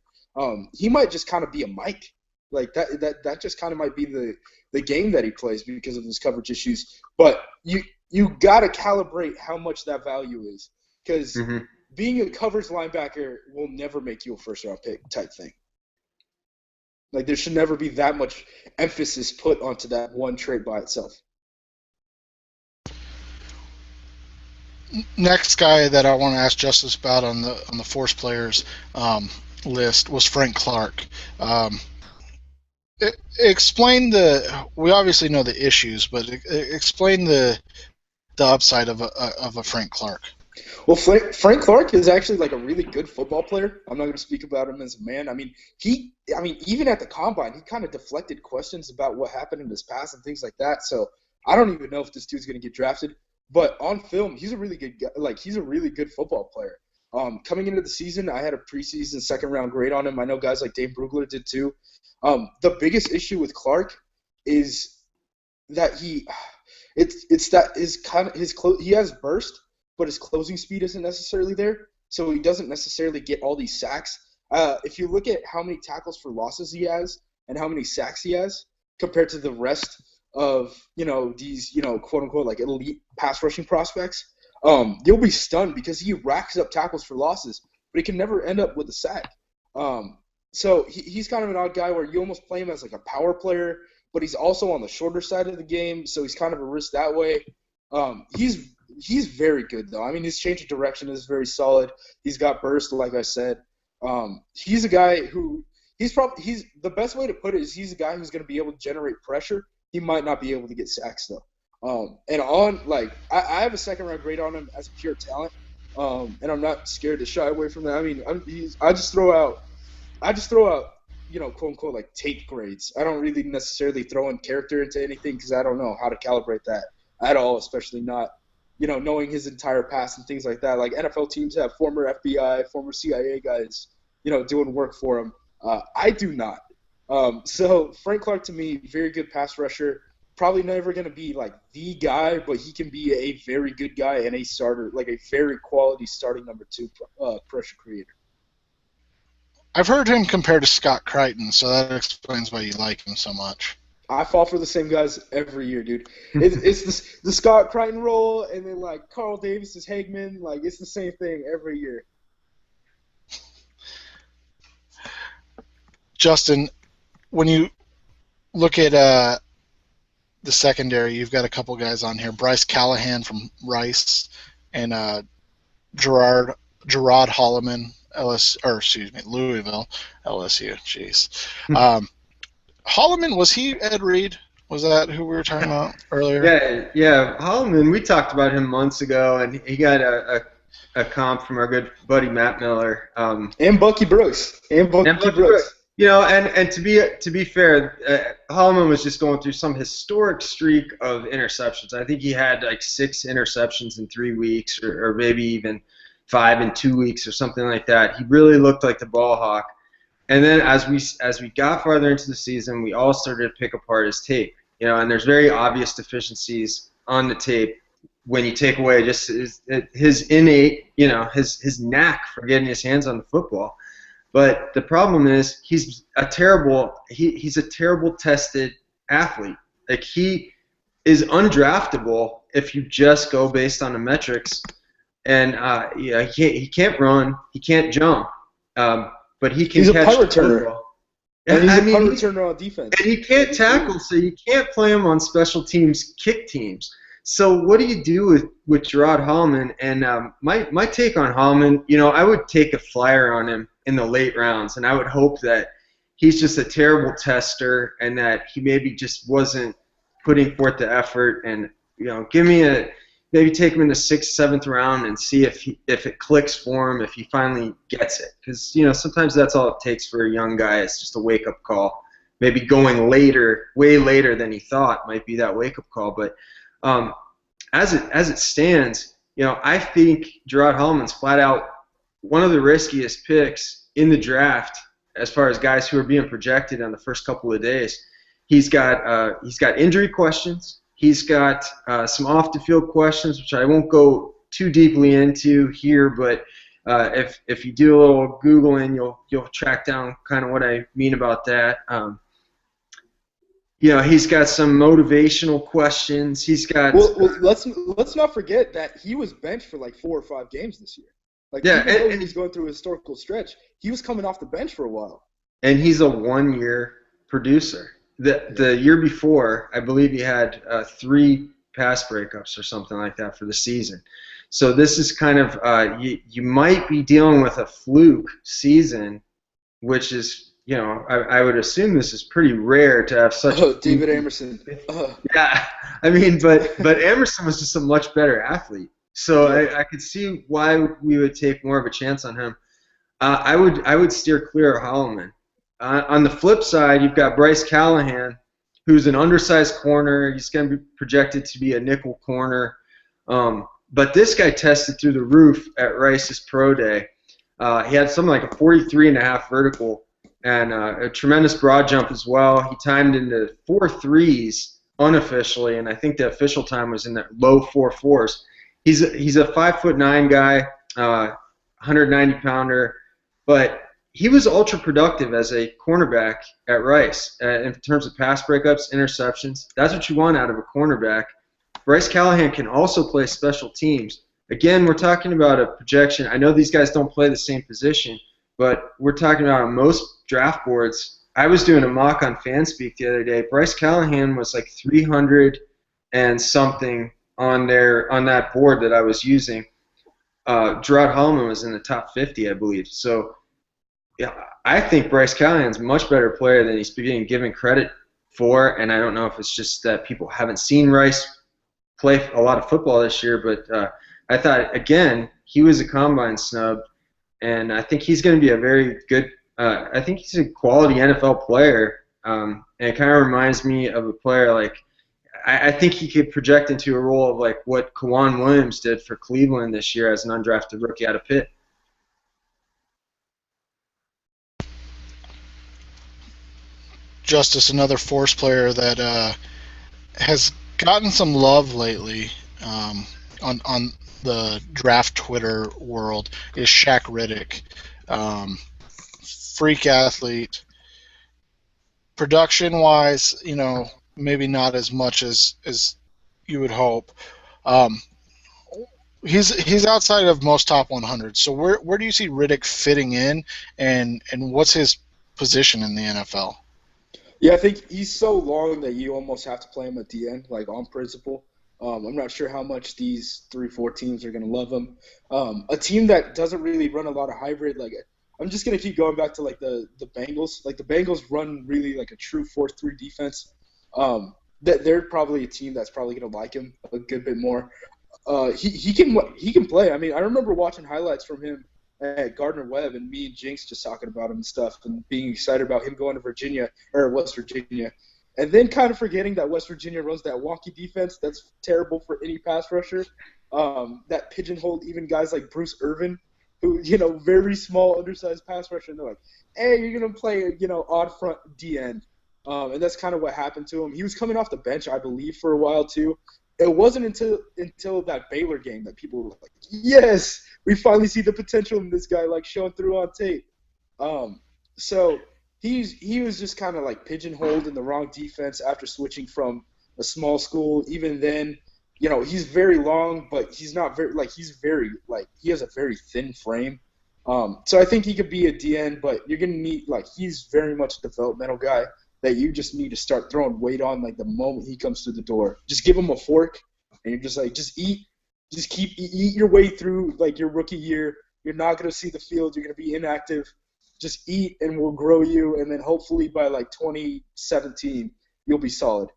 He might just kind of be a Mike. Like that just kind of might be the game that he plays because of his coverage issues. But you got to calibrate how much that value is, because being a covers linebacker will never make you a first-round pick type thing. Like, there should never be that much emphasis put onto that one trait by itself. Next guy that I want to ask Justis about on the force players list was Frank Clark. Explain we obviously know the issues, but explain the upside of a Frank Clark. Well, Frank Clark is actually like a really good football player. I'm not going to speak about him as a man. I mean, even at the combine, he kind of deflected questions about what happened in his past and things like that. So I don't even know if this dude's going to get drafted. But on film, he's a really good guy. Like, he's a really good football player. Coming into the season, I had a preseason second-round grade on him. I know guys like Dave Brugler did too. The biggest issue with Clark is that he has burst, but his closing speed isn't necessarily there, so he doesn't necessarily get all these sacks. If you look at how many tackles for losses he has and how many sacks he has compared to the rest of these quote unquote like elite pass rushing prospects, you'll be stunned because he racks up tackles for losses, but he can never end up with a sack. So he's kind of an odd guy where you almost play him as like a power player, but he's also on the shorter side of the game, so he's kind of a risk that way. He's very good though. I mean, his change of direction is very solid. He's got burst, like I said. He's a guy who he's the best way to put it is he's a guy who's going to be able to generate pressure. He might not be able to get sacks though. And I have a second-round grade on him as a pure talent, and I'm not scared to shy away from that. I mean, I just throw out quote unquote like tape grades. I don't really necessarily throw in character into anything because I don't know how to calibrate that at all, especially not knowing his entire past and things like that. Like, NFL teams have former FBI, former CIA guys doing work for them. I do not. So Frank Clark, to me, very good pass rusher. Probably never going to be like the guy, but he can be a very good guy and a starter, like a very quality starting number 2 pressure creator. I've heard him compared to Scott Crichton, so that explains why you like him so much. I fall for the same guys every year, dude. It's the Scott Crichton role, and then like Carl Davis is Hagman. Like, it's the same thing every year. Justin, when you look at the secondary, you've got a couple guys on here. Bryce Callahan from Rice and Gerard Holloman, Louisville, LSU. Jeez. Holloman, was he Ed Reed? Was that who we were talking about earlier? Yeah. Holloman, we talked about him months ago, and he got a comp from our good buddy Matt Miller. And Bucky Brooks. And Bucky Brooks. And to be fair, Holloman was just going through some historic streak of interceptions. I think he had like 6 interceptions in 3 weeks, or maybe even 5 in 2 weeks, or something like that. He really looked like the ball hawk. And then as we got farther into the season, we all started to pick apart his tape. And there's very obvious deficiencies on the tape when you take away just his innate, his knack for getting his hands on the football. But the problem is he's a terrible tested athlete. Like, he is undraftable if you just go based on the metrics. And he can't run, he can't jump, but he can catch a punt returner. And he's a punt returner on defense. And he can't tackle, so you can't play him on special teams, kick teams. So what do you do with Gerard Holloman? And my take on Holloman, I would take a flyer on him in the late rounds, and I would hope that he's just a terrible tester and that he maybe just wasn't putting forth the effort. And maybe take him in the 6th, 7th round and see if it clicks for him, if he finally gets it. Because sometimes that's all it takes for a young guy. It's just a wake up call. Maybe going later, way later than he thought, might be that wake up call. But as it stands, I think Gerard Hallman's flat out one of the riskiest picks in the draft as far as guys who are being projected on the first couple of days. He's got injury questions. He's got some off the field questions, which I won't go too deeply into here, but if you do a little Googling, you'll track down kind of what I mean about that. He's got some motivational questions. He's got let's not forget that he was benched for like 4 or 5 games this year. Like, even though he was going through a historical stretch, he was coming off the bench for a while. And he's a 1-year producer. The year before, I believe he had 3 pass breakups or something like that for the season. So this is kind of you might be dealing with a fluke season, which is I would assume this is pretty rare to have such. Oh, David Amerson. Yeah, I mean, but Amerson was just a much better athlete, so I could see why we would take more of a chance on him. I would steer clear of Holloman. On the flip side, you've got Bryce Callahan, who's an undersized corner. He's going to be projected to be a nickel corner. But this guy tested through the roof at Rice's Pro Day. He had something like a 43.5 vertical and a tremendous broad jump as well. He timed into 4 threes unofficially, and I think the official time was in the low 4.4s. He's a 5'9" guy, 190-pounder, but he was ultra productive as a cornerback at Rice in terms of pass breakups, interceptions. That's what you want out of a cornerback. Bryce Callahan can also play special teams. Again, we're talking about a projection. I know these guys don't play the same position, but we're talking about on most draft boards. I was doing a mock on Fanspeak the other day. Bryce Callahan was like 300 and something on that board that I was using. Gerard Hallman was in the top 50, I believe. So yeah, I think Bryce Callahan's a much better player than he's being given credit for, and I don't know if it's just that people haven't seen Rice play a lot of football this year, but I thought, again, he was a combine snub, and I think he's going to be a very good I think he's a quality NFL player, and it kind of reminds me of a player like I think he could project into a role of like what Kwan Williams did for Cleveland this year as an undrafted rookie out of Pitt. Justis, another force player that has gotten some love lately on the draft Twitter world is Shaq Riddick. Freak athlete. Production-wise, maybe not as much as you would hope. He's outside of most top 100. So where do you see Riddick fitting in, and what's his position in the NFL? Yeah, I think he's so long that you almost have to play him at the end, like on principle. I'm not sure how much these 3-4 teams are going to love him. A team that doesn't really run a lot of hybrid, like I'm just going to keep going back to like the Bengals. Like the Bengals run really like a true 4-3 defense. They're probably a team that's probably going to like him a good bit more. He can play. I mean, I remember watching highlights from him at Gardner-Webb and me and Jinx just talking about him and stuff and being excited about him going to Virginia or West Virginia. And then kind of forgetting that West Virginia runs that wonky defense that's terrible for any pass rusher. That pigeonholed even guys like Bruce Irvin, who, very small, undersized pass rusher. And they're like, hey, you're going to play, odd front D end. And that's kind of what happened to him. He was coming off the bench, I believe, for a while too. It wasn't until that Baylor game that people were like, yes, we finally see the potential in this guy, like showing through on tape. So he was just kind of like pigeonholed in the wrong defense after switching from a small school. Even then, he's very long, but he's not very he has a very thin frame. So I think he could be a DN, but you're gonna need he's very much a developmental guy that you just need to start throwing weight on like the moment he comes through the door. Just give him a fork, and you're just like, just eat. Just eat your way through like your rookie year. You're not gonna see the field. You're gonna be inactive. Just eat, and we'll grow you, and then hopefully by like 2017, you'll be solid.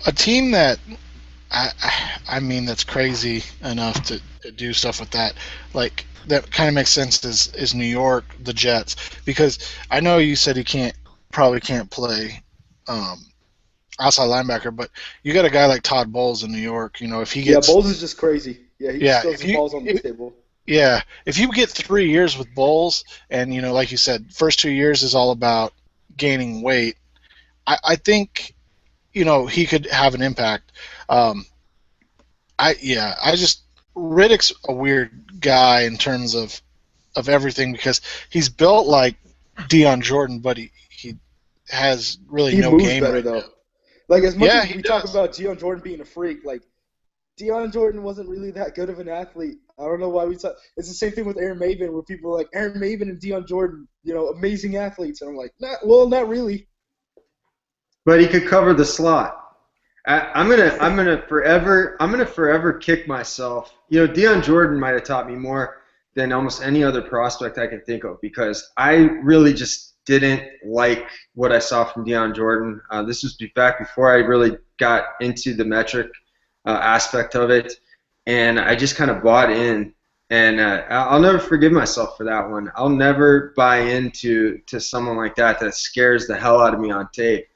A team that I mean that's crazy enough to do stuff with that, like that kind of makes sense is New York, the Jets, because I know you said he probably can't play outside linebacker, but you got a guy like Todd Bowles in New York. You know, if he Yeah, gets Bowles is just crazy. Yeah, he just yeah, throws the balls on the table. yeah, if you get 3 years with Bowles, and you know, like you said, first 2 years is all about gaining weight. I think you know he could have an impact. Um, I just Riddick's a weird guy in terms of everything because he's built like Dion Jordan, but he has really He no moves game better right though. now. Like as much Yeah, as he we talk does. about Deion Jordan being a freak, like Deion Jordan wasn't really that good of an athlete. I don't know why we talk. It's the same thing with Aaron Maven, where people are like Aaron Maven and Deion Jordan, amazing athletes, and I'm like, not really. But he could cover the slot. I'm gonna forever kick myself. You know, Deion Jordan might have taught me more than almost any other prospect I can think of because I really just didn't like what I saw from Deion Jordan. This was back before I really got into the metric aspect of it, and I just kind of bought in. And I'll never forgive myself for that one. I'll never buy into someone like that scares the hell out of me on tape.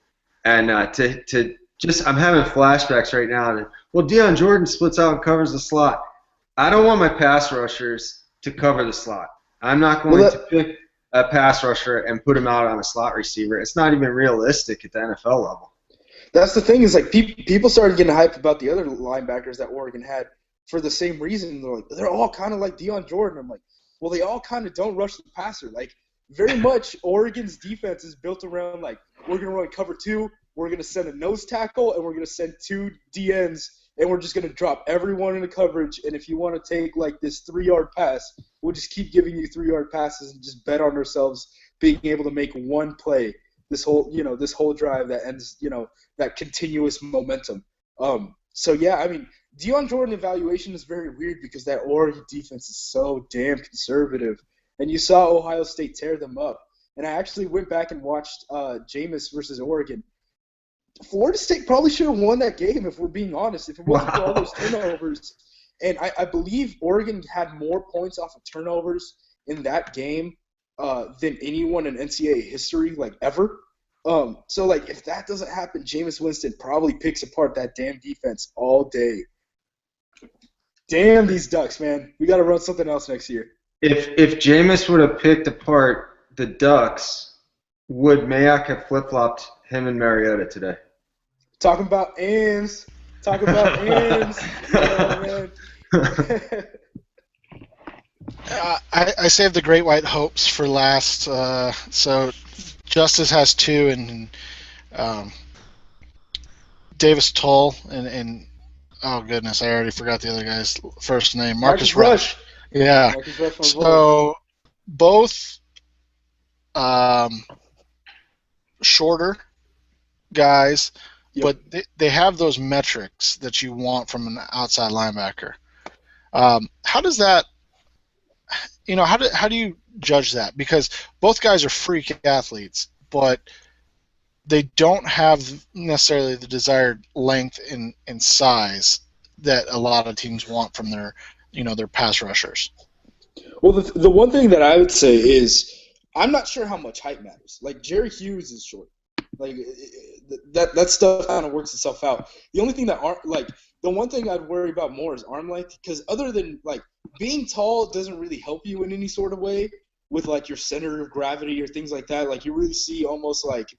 And to just, I'm having flashbacks right now. Well, Deion Jordan splits out and covers the slot. I don't want my pass rushers to cover the slot. I'm not Well, going to that, pick a pass rusher and put him out on a slot receiver. It's not even realistic at the NFL level. that's the thing is like people started getting hyped about the other linebackers that Oregon had for the same reason. They're like they're all kind of like Deion Jordan. I'm like, well, they all kind of don't rush the passer. Like very much Oregon's defense is built around like we're gonna run cover two, we're gonna send a nose tackle, and we're gonna send two DNs, and we're just gonna drop everyone in the coverage. And if you want to take like this 3-yard pass, we'll just keep giving you 3-yard passes and just bet on ourselves being able to make one play this whole drive that ends that continuous momentum. So yeah, I mean, Deion Jordan evaluation is very weird because that Oregon defense is so damn conservative, and you saw Ohio State tear them up. And I actually went back and watched Jameis versus Oregon. Florida State probably should have won that game if we're being honest. If it wasn't for all Wow. those turnovers, and I believe Oregon had more points off of turnovers in that game than anyone in NCAA history, like ever. So like if that doesn't happen, Jameis Winston probably picks apart that damn defense all day. Damn these Ducks, man. We got to run something else next year. If Jameis would have picked apart the Ducks, would Mayock have flip flopped him and Mariota today? Talking about ends. Talking about ends. Yeah, man. I saved the Great White Hopes for last. So Justis has two, and um, Davis Tull, and oh goodness, I already forgot the other guy's first name. Marcus Marcus Rush. Rush. Yeah. Marcus Rush, my boy. So both um, shorter guys, Yep. but they have those metrics that you want from an outside linebacker. How does that, how do you judge that? Because both guys are freak athletes, but they don't have necessarily the desired length and size that a lot of teams want from their pass rushers. Well, the one thing that I would say is I'm not sure how much height matters. Like Jerry Hughes is short. Like that stuff kind of works itself out. The only thing that aren't like the one thing I'd worry about more is arm length because other than like being tall doesn't really help you in any sort of way with like your center of gravity or things like that. Like you really see almost like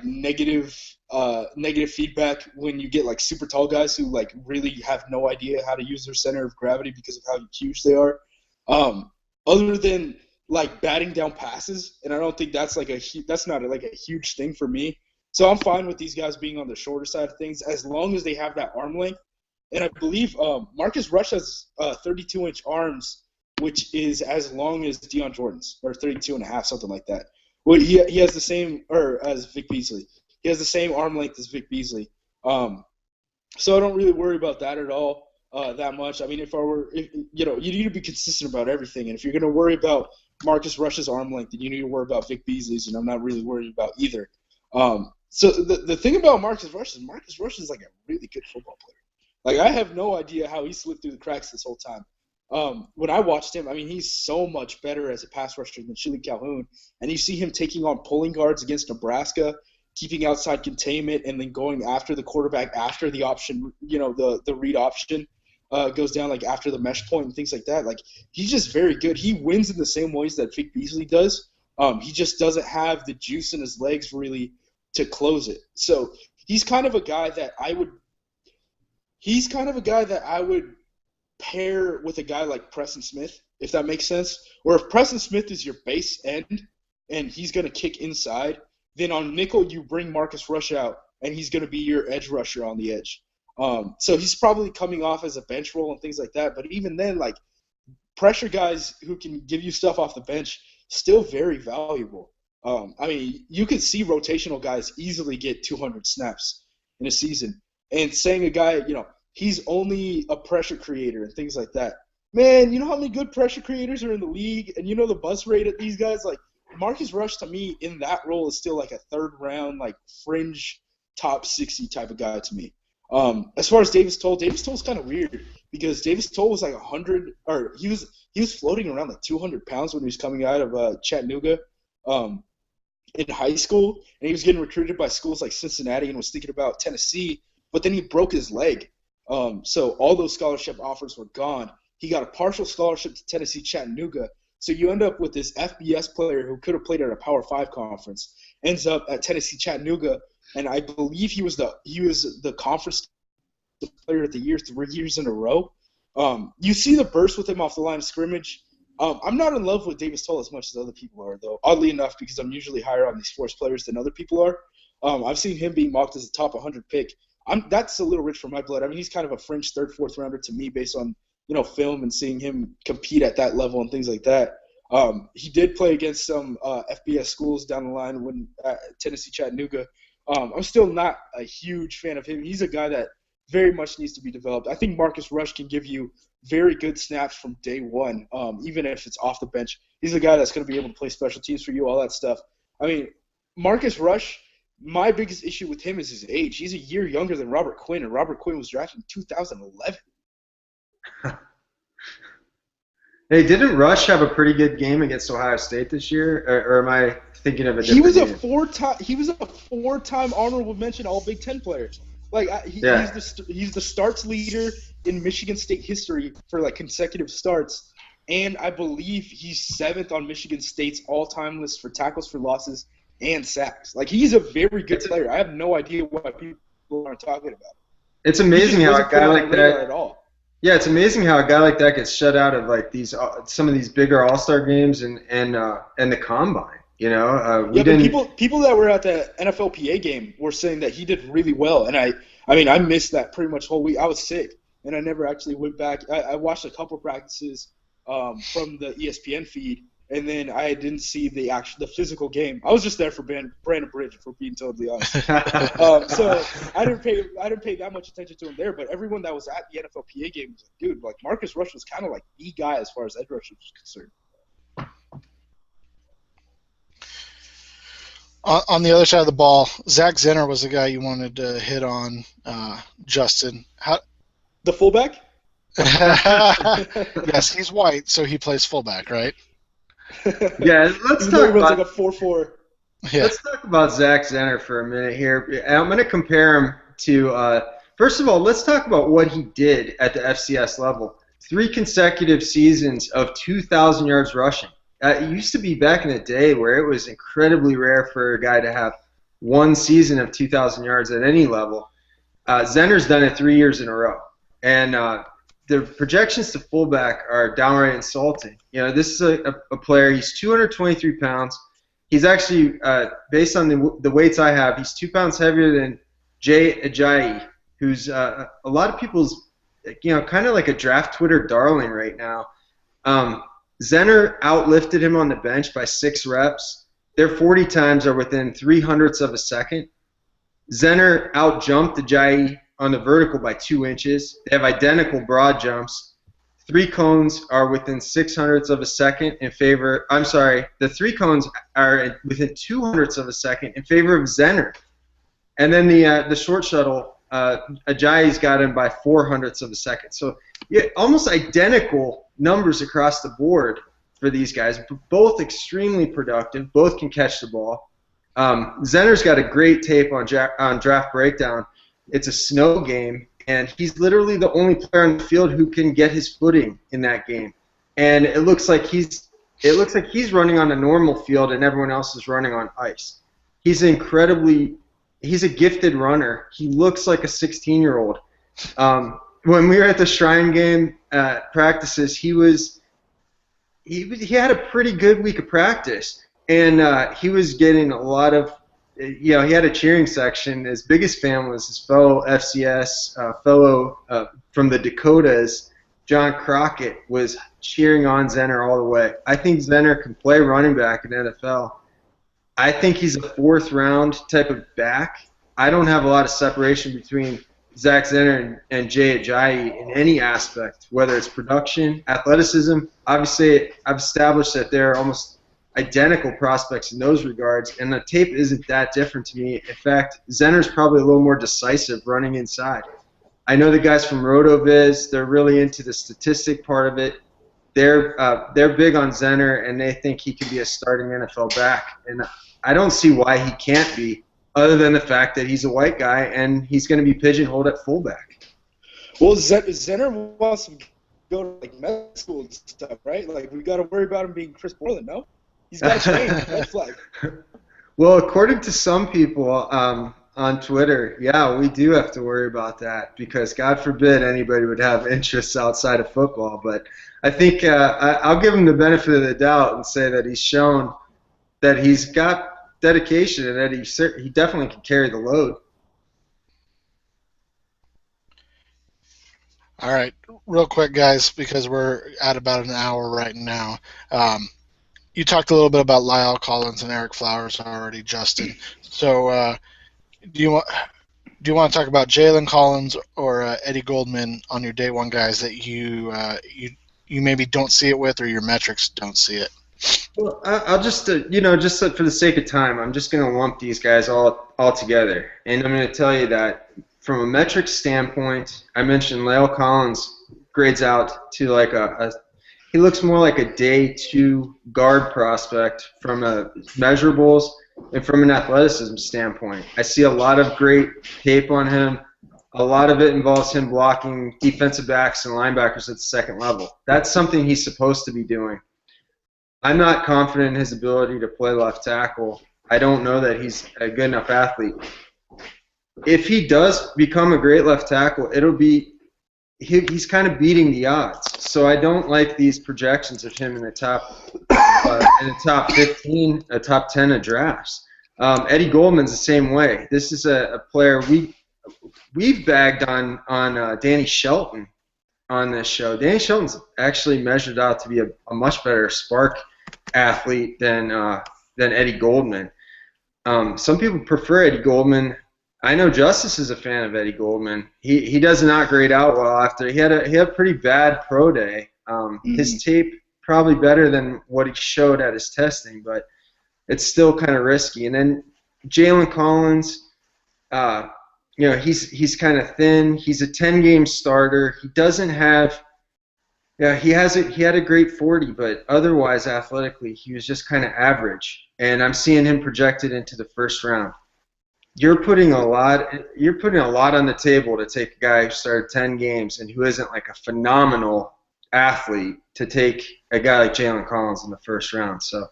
negative feedback when you get like super tall guys who like really have no idea how to use their center of gravity because of how huge they are. Other than like batting down passes, and I don't think that's that's not like a huge thing for me. So I'm fine with these guys being on the shorter side of things as long as they have that arm length. And I believe Marcus Rush has 32-inch arms, which is as long as Deion Jordan's, or 32 and a half, something like that. Well, he has the same, or as Vic Beasley. He has the same arm length as Vic Beasley. So I don't really worry about that at all that much. I mean, you need to be consistent about everything. And if you're going to worry about Marcus Rush's arm length, then you need to worry about Vic Beasley's, and I'm not really worried about either. So the thing about Marcus Rush is like a really good football player. Like I have no idea how he slipped through the cracks this whole time. When I watched him, I mean, he's so much better as a pass rusher than Chili Calhoun. And you see him taking on pulling guards against Nebraska. keeping outside containment, and then going after the quarterback after the option, the read option goes down, like after the mesh point and things like that. Like, he's just very good. He wins in the same ways that Vic Beasley does. He just doesn't have the juice in his legs really to close it. So he's kind of a guy that I would pair with a guy like Preston Smith, if that makes sense. Or if Preston Smith is your base end and he's going to kick inside, then on nickel you bring Marcus Rush out and he's going to be your edge rusher on the edge. So he's probably coming off as a bench role and things like that. But even then, like, pressure guys who can give you stuff off the bench, still very valuable. I mean, you could see rotational guys easily get 200 snaps in a season. And saying a guy, he's only a pressure creator and things like that. Man, you know how many good pressure creators are in the league? And you know the buzz rate at these guys? Like, Marcus Rush, to me, in that role is still like a third-round, like, fringe top 60 type of guy to me. As far as Davis Toll's kind of weird because Davis Tull was like 100, or he was floating around like 200 pounds when he was coming out of Chattanooga in high school, and he was getting recruited by schools like Cincinnati and was thinking about Tennessee, but then he broke his leg. So all those scholarship offers were gone. He got a partial scholarship to Tennessee Chattanooga. So you end up with this FBS player who could have played at a Power 5 conference, ends up at Tennessee Chattanooga, and I believe he was the conference player of the year 3 years in a row. You see the burst with him off the line of scrimmage. I'm not in love with Davis Tull as much as other people are, though, oddly enough, because I'm usually higher on these force players than other people are. I've seen him being mocked as a top 100 pick. That's a little rich for my blood. I mean, he's kind of a fringe third, fourth rounder to me based on film and seeing him compete at that level and things like that. He did play against some FBS schools down the line when Tennessee Chattanooga. I'm still not a huge fan of him. He's a guy that very much needs to be developed. I think Marcus Rush can give you very good snaps from day one, even if it's off the bench. He's a guy that's going to be able to play special teams for you, all that stuff. I mean, Marcus Rush, my biggest issue with him is his age. He's a year younger than Robert Quinn, and Robert Quinn was drafted in 2011. Hey, didn't Rush have a pretty good game against Ohio State this year, or am I thinking of a different? He was a four-time honorable mention All Big Ten player. Like he's the starts leader in Michigan State history for like consecutive starts, and I believe he's 7th on Michigan State's all-time list for tackles for losses and sacks. Like, he's a very good player. I have no idea why people aren't talking about it. It's amazing how a guy like that. At all. Yeah, it's amazing how a guy like that gets shut out of like these some of these bigger All-Star games and the combine. But people that were at the NFLPA game were saying that he did really well, and I missed that pretty much whole week. I was sick, and I never actually went back. I watched a couple practices from the ESPN feed, and then I didn't see the physical game. I was just there for Brandon Bridge, for being totally honest. So I didn't pay that much attention to him there. But everyone that was at the NFLPA game was like, dude, like, Marcus Rush was kind of like the guy as far as edge rushers was concerned. On the other side of the ball, Zach Zenner was the guy you wanted to hit on, Justin. The fullback? Yes, he's white, so he plays fullback, right? Yeah, let's talk about like a 4-4. Yeah. Let's talk about Zach Zenner for a minute here. I'm going to compare him to first of all, let's talk about what he did at the FCS level. 3 consecutive seasons of 2,000 yards rushing. It used to be back in the day where it was incredibly rare for a guy to have one season of 2,000 yards at any level. Zenner's done it 3 years in a row. And the projections to fullback are downright insulting. This is a player. He's 223 pounds. He's actually, based on the weights I have, he's 2 pounds heavier than Jay Ajayi, who's a lot of people's, kind of like a draft Twitter darling right now. Zenner outlifted him on the bench by 6 reps. Their 40 times are within 0.03 of a second. Zenner outjumped Ajayi on the vertical by 2 inches. They have identical broad jumps. 3 cones are within 0.06 of a second in favor. I'm sorry, the 3 cones are within 0.02 of a second in favor of Zenner. And then the short shuttle, Ajayi's got him by 0.04 of a second. So yeah, almost identical numbers across the board for these guys. Both extremely productive. Both can catch the ball. Zenner's got a great tape on Draft Breakdown. It's a snow game, and he's literally the only player on the field who can get his footing in that game. And it looks like he's running on a normal field, and everyone else is running on ice. He's a gifted runner. He looks like a 16-year-old. When we were at the Shrine game practices, he had a pretty good week of practice, and he was getting a lot of, he had a cheering section. His biggest fan was his fellow FCS fellow from the Dakotas, John Crockett, was cheering on Zenner all the way. I think Zenner can play running back in the NFL. I think he's a fourth-round type of back. I don't have a lot of separation between Zach Zenner and Jay Ajayi in any aspect, whether it's production, athleticism. Obviously, I've established that they're almost identical prospects in those regards, and the tape isn't that different to me. In fact, Zenner's probably a little more decisive running inside. I know the guys from RotoViz, they're really into the statistic part of it. They're big on Zenner, and they think he can be a starting NFL back. And I don't see why he can't be, other than the fact that he's a white guy and he's going to be pigeonholed at fullback. Well, Zenner wants to go to like med school and stuff, right? Like we got to worry about him being Chris Borland, no? He's got to change. Red flag. Well, according to some people on Twitter, yeah, we do have to worry about that because God forbid anybody would have interests outside of football. But I think I'll give him the benefit of the doubt and say that he's shown that he's got dedication and that he definitely can carry the load. All right, real quick, guys, because we're at about an hour right now. You talked a little bit about Lyle Collins and Eric Flowers already, Justin. So do you want to talk about Jalen Collins or Eddie Goldman on your day one guys that you maybe don't see it with, or your metrics don't see it? Well, I'll just for the sake of time, I'm just going to lump these guys all together, and I'm going to tell you that from a metrics standpoint, I mentioned Lyle Collins grades out to like he looks more like a day two guard prospect from a measurables and from an athleticism standpoint. I see a lot of great tape on him. A lot of it involves him blocking defensive backs and linebackers at the second level. That's something he's supposed to be doing. I'm not confident in his ability to play left tackle. I don't know that he's a good enough athlete. If he does become a great left tackle, he's kind of beating the odds. So I don't like these projections of him in the top 15, top 10 of drafts. Eddie Goldman's the same way. This is a player we've bagged on Danny Shelton on this show. Danny Shelton's actually measured out to be a much better spark athlete than Eddie Goldman. Some people prefer Eddie Goldman. I know Justis is a fan of Eddie Goldman. He does not grade out well after he had a pretty bad pro day. His tape probably better than what he showed at his testing, but it's still kind of risky. And then Jalen Collins, he's kind of thin. He's a 10-game starter. He doesn't have. Yeah, he had a great 40, but otherwise athletically he was just kind of average. And I'm seeing him projected into the first round. You're putting a lot on the table to take a guy who started 10 games and who isn't like a phenomenal athlete to take a guy like Jalen Collins in the first round. So,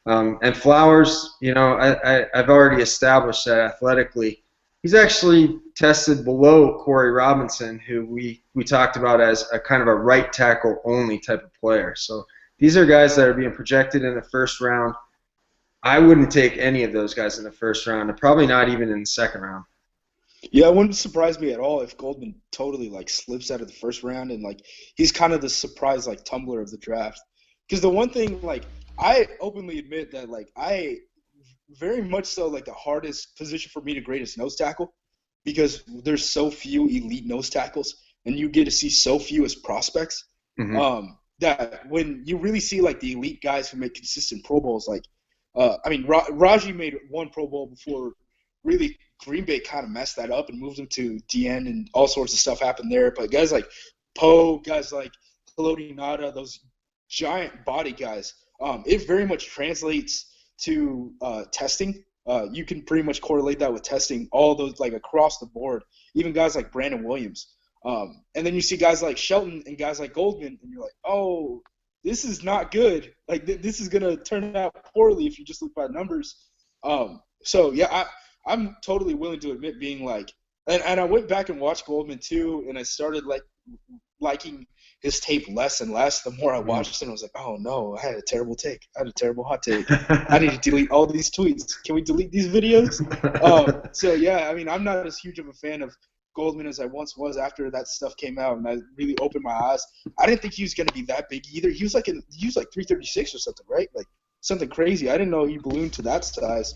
and Flowers, I've already established that athletically, he's actually tested below Corey Robinson, who we talked about as a kind of a right tackle only type of player. So these are guys that are being projected in the first round. I wouldn't take any of those guys in the first round, and probably not even in the second round. Yeah, it wouldn't surprise me at all if Goldman totally slips out of the first round and he's kind of the surprise tumbler of the draft. Because the one thing I openly admit that I very much so the hardest position for me to grade is nose tackle, because there's so few elite nose tackles and you get to see so few as prospects. Mm-hmm. That when you really see the elite guys who make consistent Pro Bowls, Raji made one Pro Bowl before really Green Bay kind of messed that up and moved him to DN, and all sorts of stuff happened there. But guys like Poe, guys like Haloti Ngata, those giant body guys, it very much translates to testing You can pretty much correlate that with testing all those like across the board, even guys like Brandon Williams. And then you see guys like Shelton and guys like Goldman, and you're like, oh, this is not good. Like this is gonna turn out poorly if you just look by numbers. So yeah, I'm totally willing to admit being like, and I went back and watched Goldman too, and I started like liking his tape less and less the more I watched it. I was like, oh no, I had a terrible take. I had a terrible hot take. I need to delete all these tweets. Can we delete these videos? So yeah, I mean, I'm not as huge of a fan of Goldman as I once was after that stuff came out, and I really opened my eyes. I didn't think he was going to be that big either. He was like 336 or something, right? Like something crazy. I didn't know he ballooned to that size.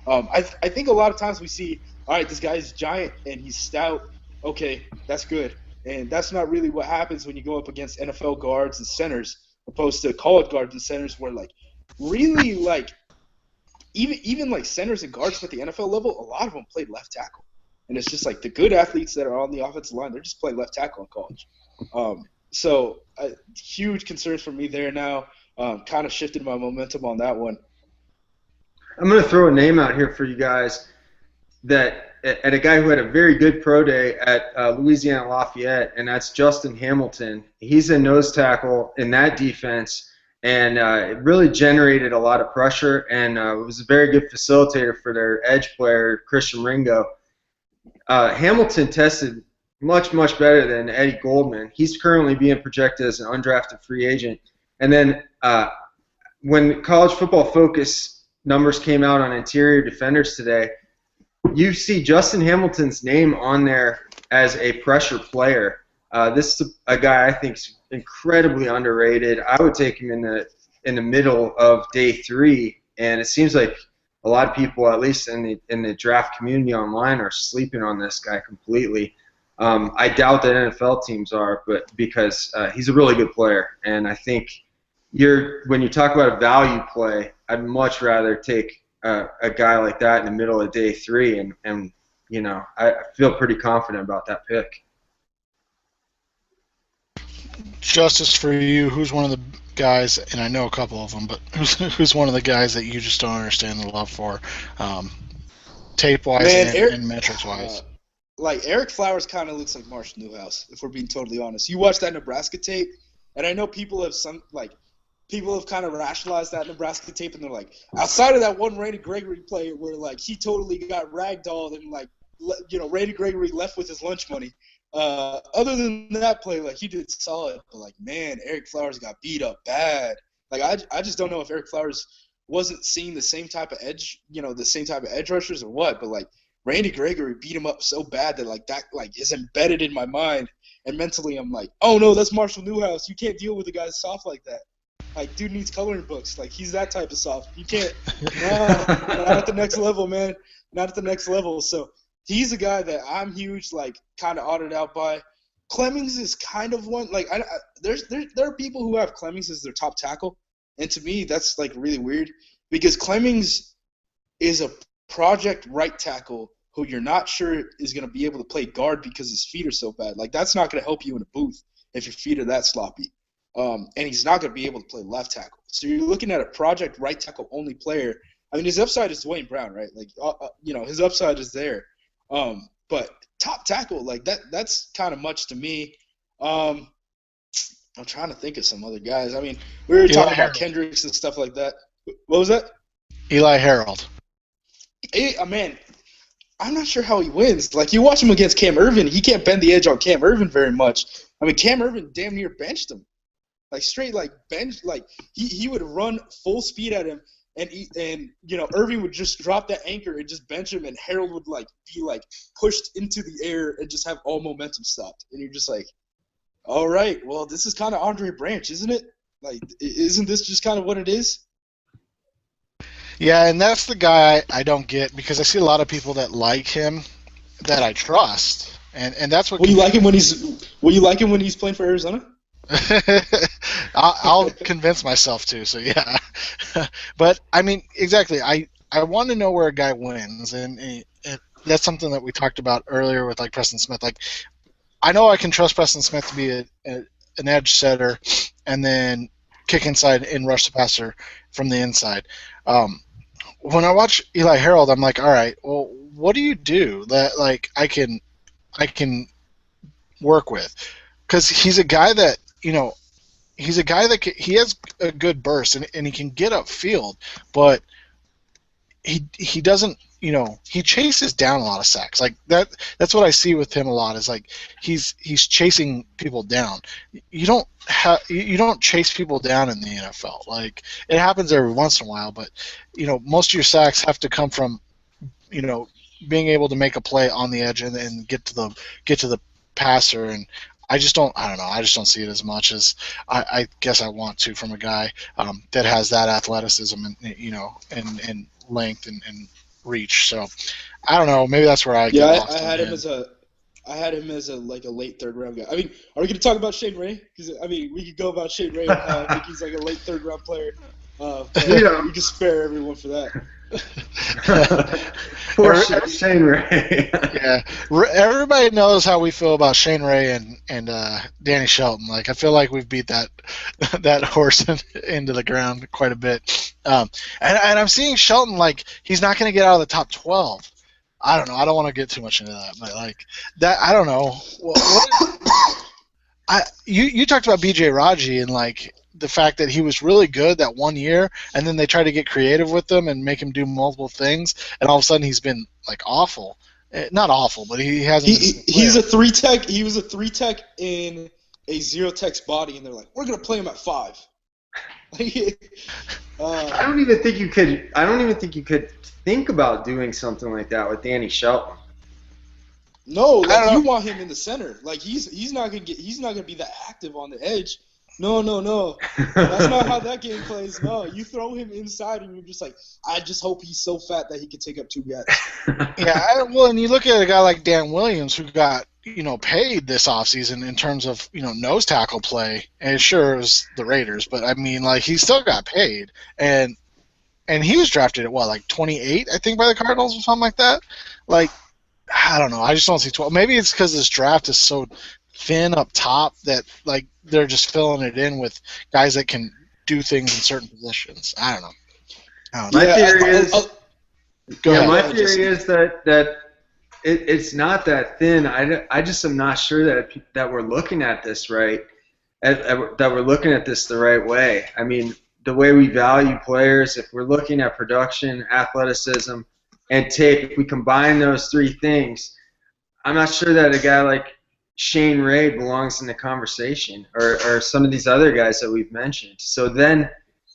I think a lot of times we see, all right, this guy's giant and he's stout. Okay, that's good. And that's not really what happens when you go up against NFL guards and centers, opposed to college guards and centers, where like really like even like centers and guards at the NFL level, a lot of them played left tackle. And it's just like the good athletes that are on the offensive line, they're just playing left tackle in college. So huge concerns for me there now. Kind of shifted my momentum on that one. I'm going to throw a name out here for you guys and a guy who had a very good pro day at Louisiana Lafayette, and that's Justin Hamilton. He's a nose tackle in that defense, and it really generated a lot of pressure, and was a very good facilitator for their edge player, Christian Ringo. Hamilton tested much, much better than Eddie Goldman. He's currently being projected as an undrafted free agent. And then when College Football Focus numbers came out on interior defenders today, you see Justin Hamilton's name on there as a pressure player. This is a guy I think is incredibly underrated. I would take him in the middle of day 3, and it seems like a lot of people, at least in the draft community online, are sleeping on this guy completely. I doubt that NFL teams are, but because he's a really good player, and I think when you talk about a value play, I'd much rather take a guy like that in the middle of day 3, and you know, I feel pretty confident about that pick. Justice, for you, who's one of the guys, and I know a couple of them, but who's one of the guys that you just don't understand the love for, tape-wise and metrics-wise? Like, Eric Flowers kind of looks like Marshall Newhouse, if we're being totally honest. You watch that Nebraska tape, and I know people have kind of rationalized that Nebraska tape, and they're like, outside of that one Randy Gregory play where, like, he totally got ragdolled and, like, you know, Randy Gregory left with his lunch money. Other than that play, like, he did solid. But, like, man, Eric Flowers got beat up bad. Like, I just don't know if Eric Flowers wasn't seeing the same type of edge, you know, the same type of edge rushers or what. But, like, Randy Gregory beat him up so bad that, like, that, like, is embedded in my mind. And mentally I'm like, oh, no, that's Marshall Newhouse. You can't deal with a guy soft like that. Like, dude needs coloring books. Like, he's that type of soft. You can't. Not at the next level, man. Not at the next level. So he's a guy that I'm huge, like, kind of audited out by. Clemmings is kind of one. Like, there are people who have Clemmings as their top tackle, and to me, that's, like, really weird because Clemmings is a project right tackle who you're not sure is going to be able to play guard because his feet are so bad. Like, that's not going to help you in a booth if your feet are that sloppy. And he's not going to be able to play left tackle. So you're looking at a project right tackle only player. I mean, his upside is Dwayne Brown, right? Like, you know, his upside is there. But top tackle, like that's kind of much to me. I'm trying to think of some other guys. I mean, we were talking about Kendricks and stuff like that. What was that? Eli Harold. Man, I'm not sure how he wins. Like, you watch him against Cam Irvin, he can't bend the edge on Cam Irvin very much. I mean, Cam Irvin damn near benched him. Like, straight, like, bench, like, he would run full speed at him, and you know, Irving would just drop that anchor and just bench him, and Harold would, like, be, like, pushed into the air and just have all momentum stopped. And you're just like, all right, well, this is kind of Andre Branch, isn't it? Like, isn't this just kind of what it is? Yeah, and that's the guy I don't get because I see a lot of people that like him that I trust, and that's what. Will you like him when he's playing for Arizona? I'll convince myself to. So yeah, but I mean, exactly. I want to know where a guy wins, and that's something that we talked about earlier with like Preston Smith. Like, I know I can trust Preston Smith to be an edge setter, and then kick inside and rush the passer from the inside. when I watch Eli Harold, I'm like, all right, well, what do you do that like I can work with? Because he's a guy that he has a good burst and he can get upfield, but he doesn't he chases down a lot of sacks like that's what I see with him a lot is like he's chasing people down. You don't chase people down in the NFL. Like it happens every once in a while, but most of your sacks have to come from being able to make a play on the edge and get to the passer. And I don't know. I just don't see it as much as I guess I want to from a guy that has that athleticism and and length and reach. So I don't know. Maybe that's where I get Yeah, lost. I had him as a like a late third round guy. I mean, are we going to talk about Shane Ray? Because I mean, we could go about Shane Ray. I think he's like a late third round player. But we can spare everyone for that. Poor Shane Ray. Yeah, everybody knows how we feel about Shane Ray and Danny Shelton. Like I feel like we've beat that horse into the ground quite a bit. And I'm seeing Shelton like he's not going to get out of the top 12. I don't know. I don't want to get too much into that, but like that, I don't know. You talked about B.J. Raji and like the fact that he was really good that 1 year, and then they tried to get creative with him and make him do multiple things, and all of a sudden he's been like awful. Not awful, but he hasn't. He's a 3 tech. He was a 3 tech in a 0 tech's body, and they're like, we're gonna play him at 5. I don't even think you could think about doing something like that with Danny Shelton. No, like you want him in the center. Like he's not gonna be that active on the edge. No. That's not how that game plays. No, you throw him inside and you're just like, I just hope he's so fat that he can take up 2 guys. Yeah, well, and you look at a guy like Dan Williams who got paid this offseason in terms of nose tackle play, and sure it was the Raiders, but I mean like he still got paid, and he was drafted at what, like 28, I think, by the Cardinals or something like that. Like I don't know, I just don't see 12. Maybe it's because this draft is so thin up top that like they're just filling it in with guys that can do things in certain positions. I don't know. My theory is that it's not that thin. I just am not sure that we're looking at this right, that we're looking at this the right way. I mean, the way we value players, if we're looking at production, athleticism, and tape, if we combine those 3 things, I'm not sure that a guy like Shane Ray belongs in the conversation, or some of these other guys that we've mentioned. So then,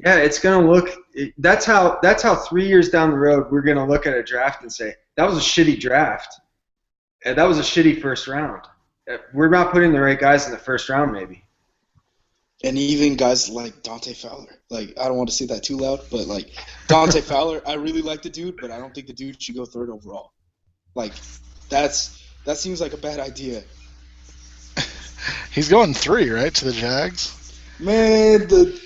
yeah, it's going to look. That's how 3 years down the road we're going to look at a draft and say that was a shitty draft, that was a shitty first round. We're not putting the right guys in the first round, maybe. And even guys like Dante Fowler. Like, I don't want to say that too loud, but like Dante Fowler, I really like the dude, but I don't think the dude should go 3rd overall. Like, that seems like a bad idea. He's going 3, right, to the Jags? The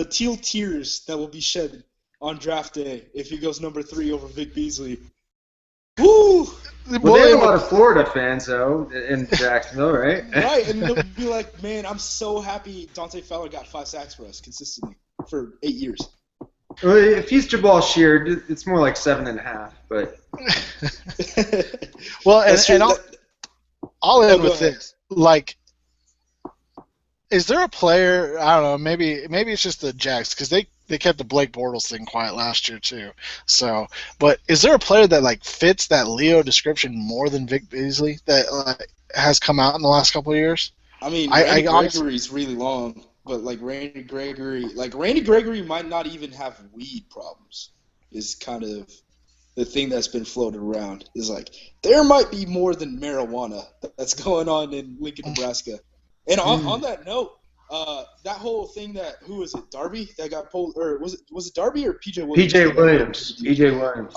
teal tears that will be shed on draft day if he goes number 3 over Vic Beasley. Woo! Well, they have a lot of Florida fans, though, in Jacksonville, right? Right, and they'll be like, man, I'm so happy Dante Fowler got 5 sacks for us consistently for 8 years. Well, if he's Jabal Sheard, it's more like 7.5, but... Well, and I'll end with this. Like, is there a player, I don't know, maybe it's just the Jags, because they kept the Blake Bortles thing quiet last year too. So, but is there a player that like fits that Leo description more than Vic Beasley that has come out in the last couple of years? I mean, Randy Gregory's really long, but like Randy Gregory might not even have weed problems. Is kind of the thing that's been floated around. Is like there might be more than marijuana that's going on in Lincoln, Nebraska. And on that note. That whole thing that who was it, Darby that got pulled, or was it Darby or PJ Williams? PJ Williams.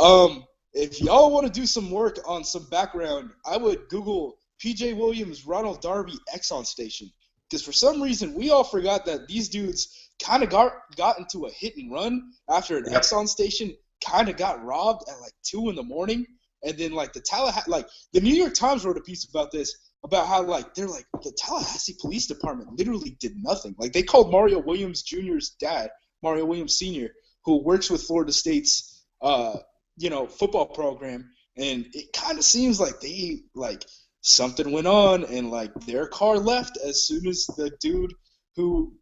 If y'all want to do some work on some background, I would Google PJ Williams Ronald Darby Exxon station, because for some reason we all forgot that these dudes kind of got into a hit and run after an Exxon station kind of got robbed at like 2 a.m, and then like the New York Times wrote a piece about this. About how like they're like the Tallahassee Police Department literally did nothing. Like they called Mario Williams Jr.'s dad, Mario Williams Sr., who works with Florida State's football program, and it kind of seems like something went on, and like their car left as soon as the dude who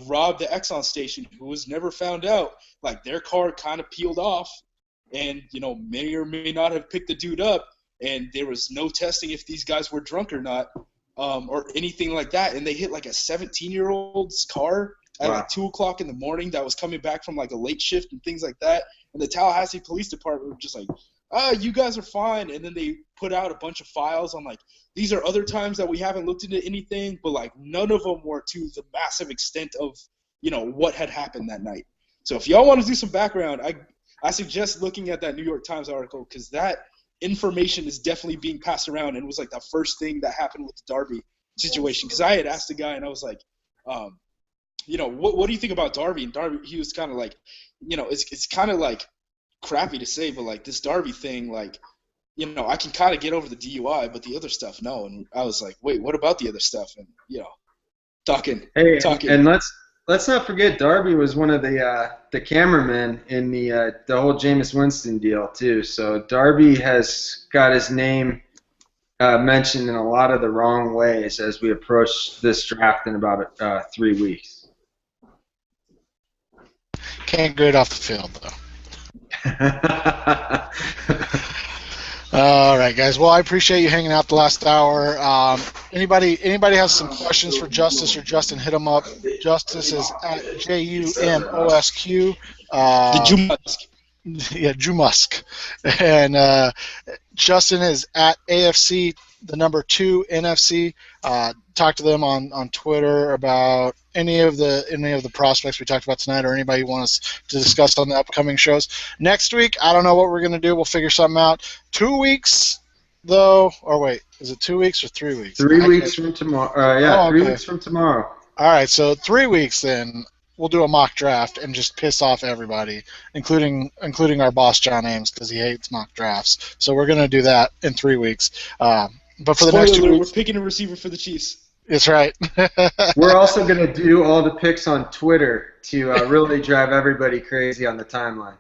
robbed the Exxon station, who was never found out, like their car kind of peeled off, and may or may not have picked the dude up, and there was no testing if these guys were drunk or not, or anything like that, and they hit like a 17-year-old's car at like 2 o'clock in the morning that was coming back from like a late shift and things like that, and the Tallahassee Police Department were just like, you guys are fine, and then they put out a bunch of files on like, these are other times that we haven't looked into anything, but like none of them were to the massive extent of what had happened that night. So if y'all want to do some background, I suggest looking at that New York Times article, because that information is definitely being passed around, and it was like the first thing that happened with the Darby situation. Because I had asked the guy, and I was like, what do you think about Darby? And Darby, he was kind of like, it's kind of like crappy to say, but like this Darby thing, like, I can kind of get over the DUI, but the other stuff, no. And I was like, wait, what about the other stuff? And talking. And let's not forget, Darby was one of the cameramen in the whole Jameis Winston deal too. So Darby has got his name mentioned in a lot of the wrong ways as we approach this draft in about 3 weeks. Can't get off the field though. All right, guys. Well, I appreciate you hanging out the last hour. Anybody has some questions for Justis or Justin, hit them up. Justis is at JUMOSQ. The Jumusk. Yeah, Jumusk. And Justin is at AFC, the number 2 NFC. Talk to them on Twitter about any of the prospects we talked about tonight, or anybody you want us to discuss on the upcoming shows. Next week, I don't know what we're going to do. We'll figure something out. 2 weeks, though, or wait, is it 2 weeks or 3 weeks? 3 weeks from tomorrow. 3 weeks from tomorrow. All right, so 3 weeks then. We'll do a mock draft and just piss off everybody, including our boss John Ames, because he hates mock drafts. So we're going to do that in 3 weeks. But for the next 2 weeks, we're picking a receiver for the Chiefs. That's right. We're also going to do all the picks on Twitter to really drive everybody crazy on the timeline.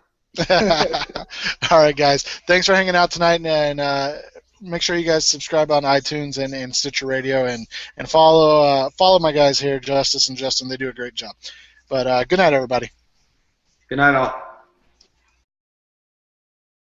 All right, guys. Thanks for hanging out tonight, and make sure you guys subscribe on iTunes and Stitcher Radio, and follow my guys here, Justis and Justin. They do a great job. But good night, everybody. Good night, all.